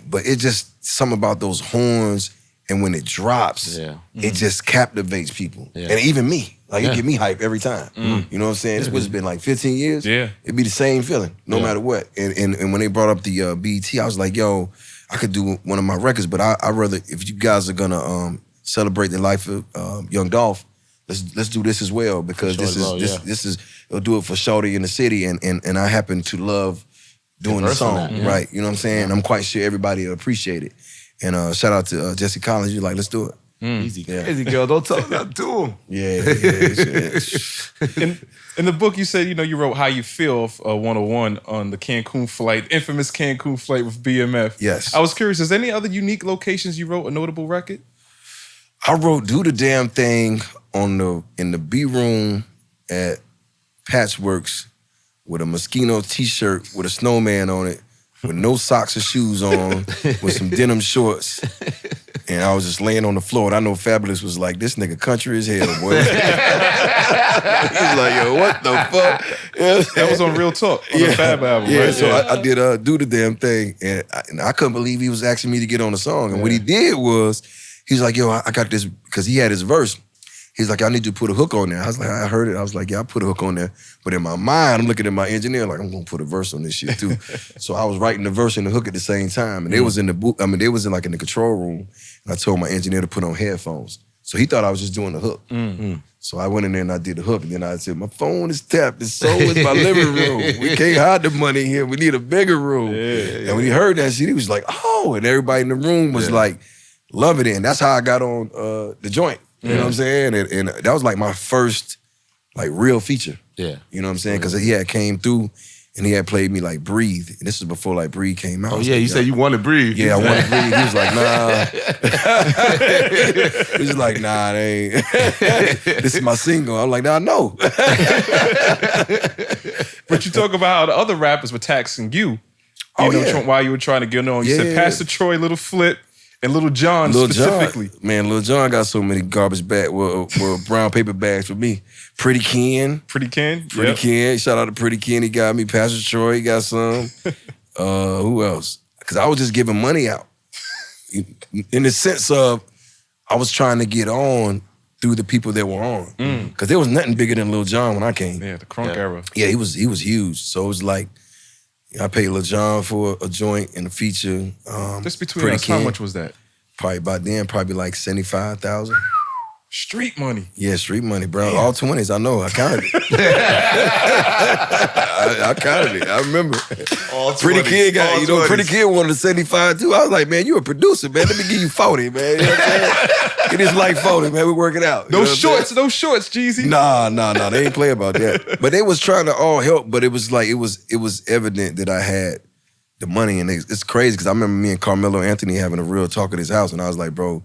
Speaker 3: But it just, something about those horns, and when it drops, it just captivates people. And even me. Like, it get me hype every time. You know what I'm saying? This was been like 15 years.
Speaker 1: Yeah.
Speaker 3: It'd be the same feeling, no matter what. And when they brought up the BET, I was like, yo, I could do one of my records, but I'd rather, if you guys are gonna celebrate the life of Young Dolph, let's do this as well, because this is it'll do it for Shorty in the city, and I happen to love doing the song, right? You know what I'm saying? I'm quite sure everybody will appreciate it. And shout out to Jesse Collins. You're like, let's do it.
Speaker 2: Easy, crazy girl. Don't tell nothing to him.
Speaker 3: Yeah.
Speaker 1: In the book, you said, you wrote How You Feel 101 on the Cancun flight, infamous Cancun flight with BMF.
Speaker 3: Yes.
Speaker 1: I was curious, is there any other unique locations you wrote a notable record?
Speaker 3: I wrote Do the Damn Thing in the B room at Patchworks with a Moschino t-shirt with a snowman on it, with no socks or shoes on, with some denim shorts. And I was just laying on the floor, and I know Fabulous was like, this nigga country as hell, boy. He was like, yo, what the fuck? You know what
Speaker 1: That was on Real Talk, on the Fab album,
Speaker 3: yeah,
Speaker 1: right?
Speaker 3: so I did Do the Damn Thing, and I couldn't believe he was asking me to get on the song. And what he did was, he was like, yo, I got this, because he had his verse. He's like, I need you to put a hook on there. I was like, I heard it. I was like, yeah, I put a hook on there. But in my mind, I'm looking at my engineer like, I'm gonna put a verse on this shit too. So I was writing the verse and the hook at the same time. And they was in the they was in like in the control room. And I told my engineer to put on headphones. So he thought I was just doing the hook. So I went in there and I did the hook. And then I said, my phone is tapped. And so is my living room. We can't hide the money here. We need a bigger room. And when he heard that shit, he was like, oh. And everybody in the room was like, loving it. And that's how I got on the joint. You know what I'm saying? And that was like my first like real feature. Yeah. You know what I'm saying? Because he had came through and he had played me like Breathe. And this was before like Breathe came out.
Speaker 2: Oh yeah, you said you wanted Breathe.
Speaker 3: Yeah, I wanted Breathe. He was like, nah. He was like, nah, it ain't. This is my single. I'm like, nah, no.
Speaker 1: But you talk about how the other rappers were taxing you. While you were trying to get on. You said Pastor Troy, Little Flip, and Little John specifically.
Speaker 3: Man, Little John got so many garbage bags, brown paper bags for me. Pretty Ken.
Speaker 1: Pretty Ken?
Speaker 3: Pretty Ken. Shout out to Pretty Ken. He got me. Pastor Troy, he got some. Who else? Because I was just giving money out. In the sense of, I was trying to get on through the people that were on. Because there was nothing bigger than Lil Jon when I came.
Speaker 1: Yeah, the crunk era.
Speaker 3: Yeah, he was huge. So it was like, I paid Lil Jon for a joint and a feature.
Speaker 1: Just between us, how much was that?
Speaker 3: Probably by then, like 75,000.
Speaker 1: Street money.
Speaker 3: Yeah, street money, bro. Damn. All 20s, I know. I counted it. I counted it. I remember. All 20s. Pretty Kid got, Pretty Kid wanted 75 too. I was like, man, you a producer, man. Let me give you 40, man. You know what I'm saying? Get this like 40, man. We work it out.
Speaker 1: No shorts, Jeezy.
Speaker 3: Nah. They ain't play about that. But they was trying to all help, but it was like, it was evident that I had the money. And it's crazy, because I remember me and Carmelo Anthony having a real talk at his house, and I was like, bro,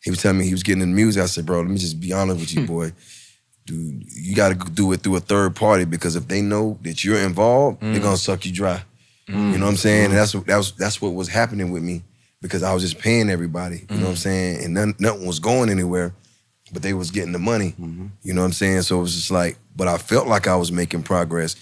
Speaker 3: he was telling me he was getting into music. I said, bro, let me just be honest with you, boy. Dude, you got to do it through a third party, because if they know that you're involved, they're going to suck you dry. You know what I'm saying? And that's what was happening with me, because I was just paying everybody, you know what I'm saying? And nothing was going anywhere, but they was getting the money, you know what I'm saying? So it was just like, but I felt like I was making progress.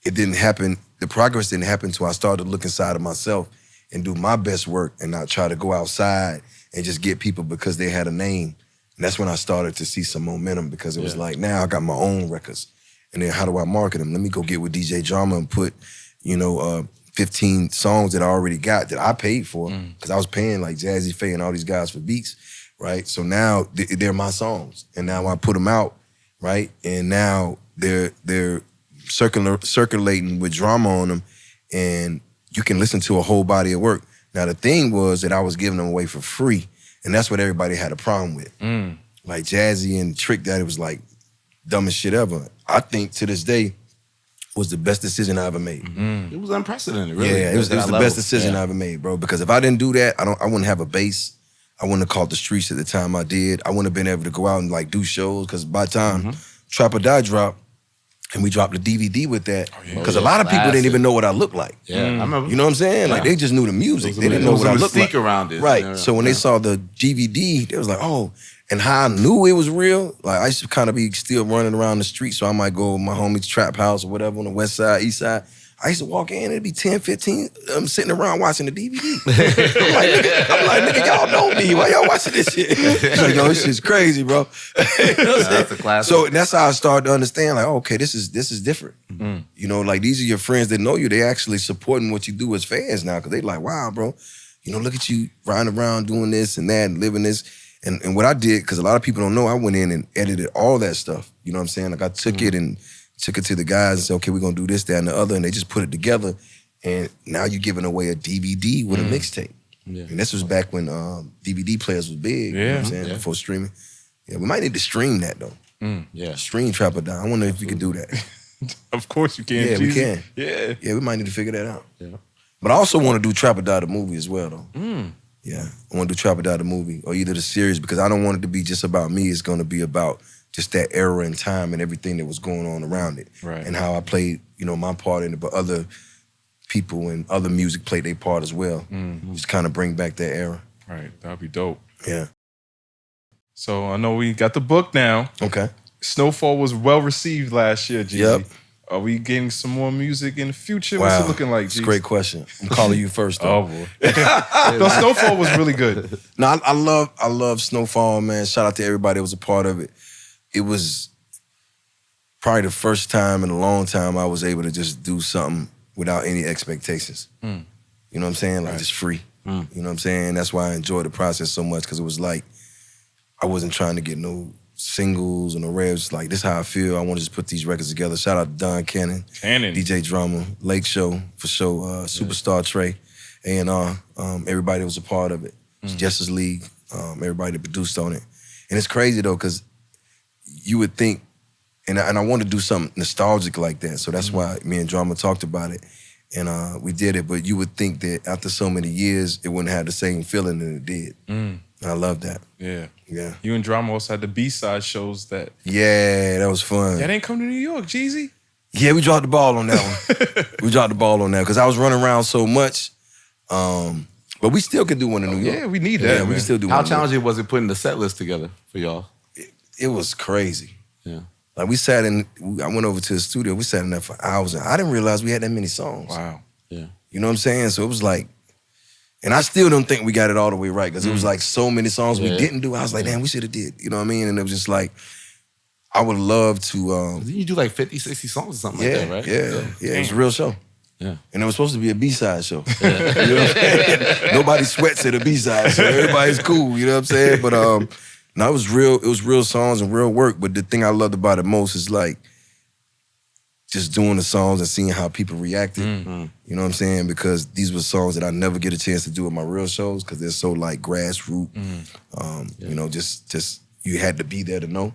Speaker 3: It didn't happen. The progress didn't happen until I started to look inside of myself and do my best work and not try to go outside and just get people because they had a name. And that's when I started to see some momentum, because it was like, now I got my own records. And then how do I market them? Let me go get with djdrama and put, 15 songs that I already got that I paid for, because I was paying like Jazzy Faye and all these guys for beats, right? So now they're my songs. And now I put them out, right? And now they're circulating with drama on them, and you can listen to a whole body of work. Now, the thing was that I was giving them away for free, and that's what everybody had a problem with. Like Jazzy and Trick Daddy was like, dumbest shit ever. I think to this day was the best decision I ever made.
Speaker 2: It was unprecedented, really.
Speaker 3: Yeah, it was the best decision I ever made, bro. Because if I didn't do that, I wouldn't have a base. I wouldn't have called the streets at the time I did. I wouldn't have been able to go out and like do shows, because by the time Trap or Die dropped, and we dropped the DVD with that, because a lot of people didn't even know what I looked like.
Speaker 2: Yeah, I remember.
Speaker 3: You know what I'm saying? Like, they just knew the music. They didn't know what I looked like.
Speaker 2: Around it.
Speaker 3: Right. So when they saw the DVD, they was like, oh. And how I knew it was real, like I used to kind of be still running around the street, so I might go to my homie's trap house or whatever on the west side, east side. I used to walk in, it'd be 10, 15, I'm sitting around watching the DVD. I'm like, nigga, y'all know me. Why y'all watching this shit? He's like, yo, this shit's crazy, bro.
Speaker 2: That's a classic.
Speaker 3: So that's how I started to understand, like, okay, this is different. Like these are your friends that know you. They actually supporting what you do as fans now, because they like, wow, bro, look at you riding around doing this and that and living this. And what I did, because a lot of people don't know, I went in and edited all that stuff. You know what I'm saying? Like I took it and took it to the guys and said, okay, we're gonna do this, that, and the other, and they just put it together. And now you're giving away a DVD with a mixtape. Yeah. And this was back when DVD players was big, you know what I'm saying, before streaming. Yeah, we might need to stream that though. Stream Trap or Die. I wonder if we could do that.
Speaker 1: Of course you can.
Speaker 3: Yeah,
Speaker 1: Jeezy.
Speaker 3: we can. Yeah, we might need to figure that out. Yeah. But I also want to do Trap or Die the movie as well though. Yeah, I want to do Trap or Die the movie, or either the series, because I don't want it to be just about me. It's going to be about just that era and time and everything that was going on around it. Right. And how I played, my part in it, but other people and other music played their part as well. Just kind of bring back that era.
Speaker 1: Right, that'd be dope.
Speaker 3: Yeah.
Speaker 1: So I know we got the book now.
Speaker 3: Okay.
Speaker 1: Snowfall was well received last year, Jeezy.
Speaker 3: Yep.
Speaker 1: Are we getting some more music in the future?
Speaker 3: Wow.
Speaker 1: What's it looking like,
Speaker 3: It's a
Speaker 1: Jeezy?
Speaker 3: great question. I'm calling you first, though.
Speaker 1: Oh, boy. No, Snowfall was really good.
Speaker 3: No, I love Snowfall, man. Shout out to everybody that was a part of it. It was probably the first time in a long time I was able to just do something without any expectations. You know what I'm saying? Like, just free. You know what I'm saying? That's why I enjoyed the process so much, because it was like I wasn't trying to get no singles or no revs. Like, this is how I feel. I want to just put these records together. Shout out to Don Cannon, DJdrama, Lake Show, for sure, Superstar Trey, A&R, everybody that was a part of it. Justice League, everybody that produced on it. And it's crazy, though, because you would think, and I want to do something nostalgic like that, so that's why me and Drama talked about it, and we did it, but you would think that after so many years, it wouldn't have the same feeling that it did. And I love that.
Speaker 1: Yeah.
Speaker 3: Yeah.
Speaker 1: You and Drama also had the B-side shows that...
Speaker 3: Yeah, that was fun.
Speaker 1: Y'all didn't come to New York, Jeezy?
Speaker 3: Yeah, we dropped the ball on that one. We dropped the ball on that because I was running around so much. But we still could do one in New York.
Speaker 1: Yeah, we need that,
Speaker 3: Yeah,
Speaker 1: man.
Speaker 3: we can still do
Speaker 2: How
Speaker 3: one.
Speaker 2: challenging was it putting the set list together for y'all?
Speaker 3: It was crazy.
Speaker 2: Yeah.
Speaker 3: Like, we sat in, I went over to the studio, we sat in there for hours, and I didn't realize we had that many songs.
Speaker 1: Wow.
Speaker 2: Yeah.
Speaker 3: You know what I'm saying? So it was like, and I still don't think we got it all the way right, because it was like so many songs we didn't do. I was like, damn, we should have did. You know what I mean? And it was just like, I would love to...
Speaker 2: Didn't you do like 50, 60 songs or something like that, right?
Speaker 3: Yeah. It was a real show.
Speaker 2: Yeah.
Speaker 3: And it was supposed to be a B-side show. You know what I'm saying? Nobody sweats at a B-side show. Everybody's cool, you know what I'm saying? But no, it was real songs and real work. But the thing I loved about it most is like just doing the songs and seeing how people reacted. You know what I'm saying? Because these were songs that I never get a chance to do at my real shows, because they're so like grassroots. You know, just you had to be there to know.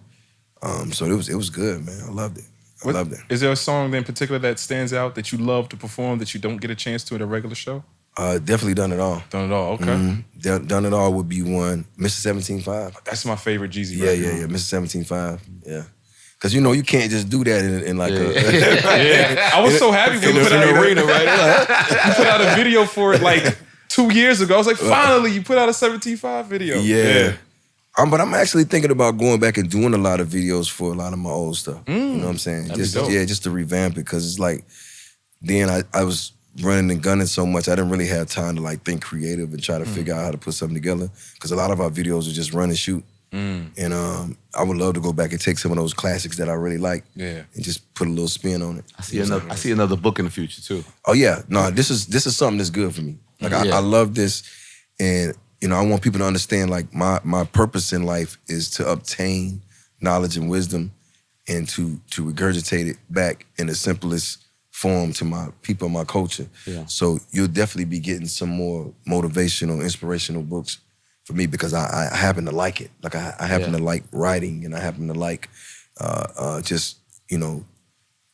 Speaker 3: So it was good, man. I loved it. I loved it.
Speaker 1: Is there a song in particular that stands out that you love to perform that you don't get a chance to at a regular show?
Speaker 3: Definitely Done It All.
Speaker 1: Done It All, okay.
Speaker 3: Done It All would be one. Mr. 17.5.
Speaker 1: That's my favorite Jeezy
Speaker 3: Yeah,
Speaker 1: record.
Speaker 3: Mr. 17.5. Yeah. Because, you know, you can't just do that in like a...
Speaker 1: Yeah. I was so happy when you put out
Speaker 3: arena, right?
Speaker 1: you put out a video for it like 2 years ago. I was like, finally, you put out a 17.5 video.
Speaker 3: Yeah. But I'm actually thinking about going back and doing a lot of videos for a lot of my old stuff. You know what I'm saying? Just to revamp it, because it's like, then I was running and gunning so much, I didn't really have time to like think creative and try to figure out how to put something together, because a lot of our videos are just run and shoot. And I would love to go back and take some of those classics that I really like and just put a little spin on it.
Speaker 2: I see another book in the future too.
Speaker 3: Oh yeah, no, this is something that's good for me. Like I love this, and you know, I want people to understand like my purpose in life is to obtain knowledge and wisdom, and to regurgitate it back in the simplest form to my people, my culture. Yeah. So you'll definitely be getting some more motivational, inspirational books for me, because I happen to like it. Like I happen to like writing, and I happen to like just, you know,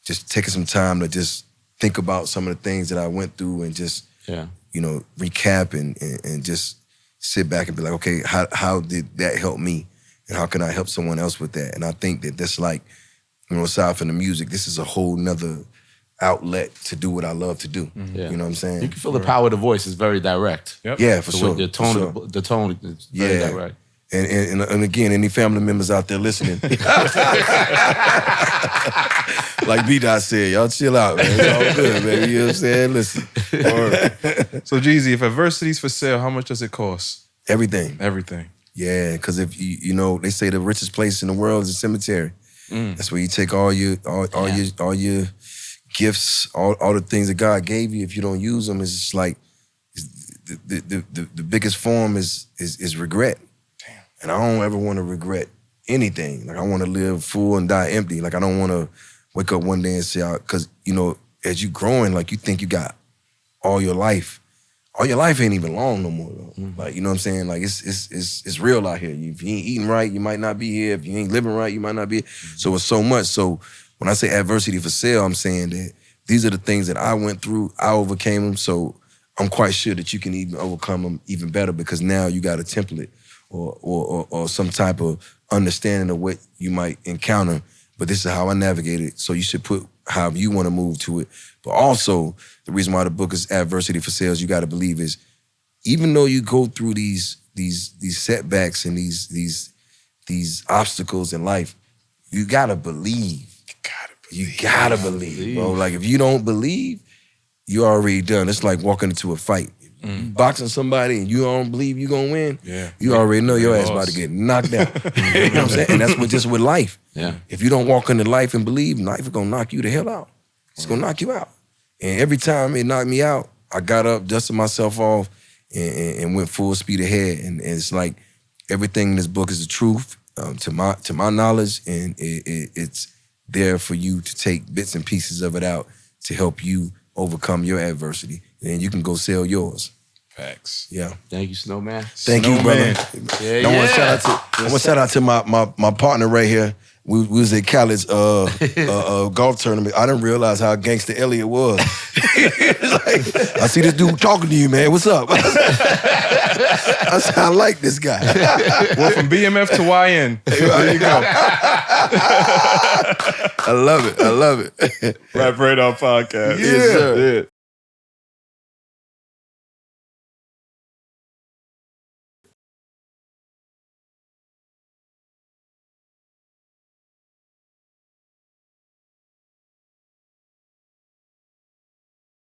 Speaker 3: just taking some time to just think about some of the things that I went through, and just, you know, recap and just sit back and be like, okay, how did that help me? And how can I help someone else with that? And I think that that's like, you know, aside from the music, this is a whole nother outlet to do what I love to do. You know what I'm saying?
Speaker 2: You can feel the power of the voice is very direct.
Speaker 3: Yeah, for sure.
Speaker 2: The tone is very direct.
Speaker 3: And again, any family members out there listening, like B-Dot said, y'all chill out, man. It's all good, man. You know what I'm saying? Listen.
Speaker 1: So Jeezy, if adversity's for sale, how much does it cost?
Speaker 3: Everything.
Speaker 1: Everything.
Speaker 3: Yeah, because if you know, they say the richest place in the world is a cemetery. That's where you take all your gifts, all the things that God gave you. If you don't use them, it's just like the biggest form is regret. Damn. And I don't ever want to regret anything. Like I want to live full and die empty. Like I don't want to wake up one day and say, because you know, as you growing, like you think you got all your life. All your life ain't even long no more though. Like, you know what I'm saying? Like it's real out here. If you ain't eating right, you might not be here. If you ain't living right, you might not be here. So it's so much. So when I say adversity for sale, I'm saying that these are the things that I went through. I overcame them. So I'm quite sure that you can even overcome them even better, because now you got a template or some type of understanding of what you might encounter. But this is how I navigate it. So you should put how you want to move to it. But also, the reason why the book is adversity for sales, you got to believe is, even though you go through these these setbacks and these obstacles in life, you gotta believe. You gotta believe, bro. Like if you don't believe, you already done. It's like walking into a fight. Boxing somebody and you don't believe you gonna win, you already know your ass about to get knocked out. You know what I'm saying? And that's what just with life.
Speaker 2: Yeah.
Speaker 3: If you don't walk into life and believe, life is gonna knock you the hell out. It's gonna knock you out. And every time it knocked me out, I got up, dusted myself off, and went full speed ahead. And it's like everything in this book is the truth to my knowledge, and it's there for you to take bits and pieces of it out to help you overcome your adversity. And you can go sell yours.
Speaker 1: Facts.
Speaker 3: Yeah.
Speaker 2: Thank you, Snowman.
Speaker 3: Thank you, brother.
Speaker 2: Yeah,
Speaker 3: I want to shout out to my partner right here. We was at Khaled's golf tournament. I didn't realize how gangster Elliot was. Like, I see this dude talking to you, man. What's up? I said, I like this guy.
Speaker 1: Well, from BMF to YN. There you go.
Speaker 3: I love it.
Speaker 1: Rapradar Podcast.
Speaker 3: Yes, sir.
Speaker 1: Yeah.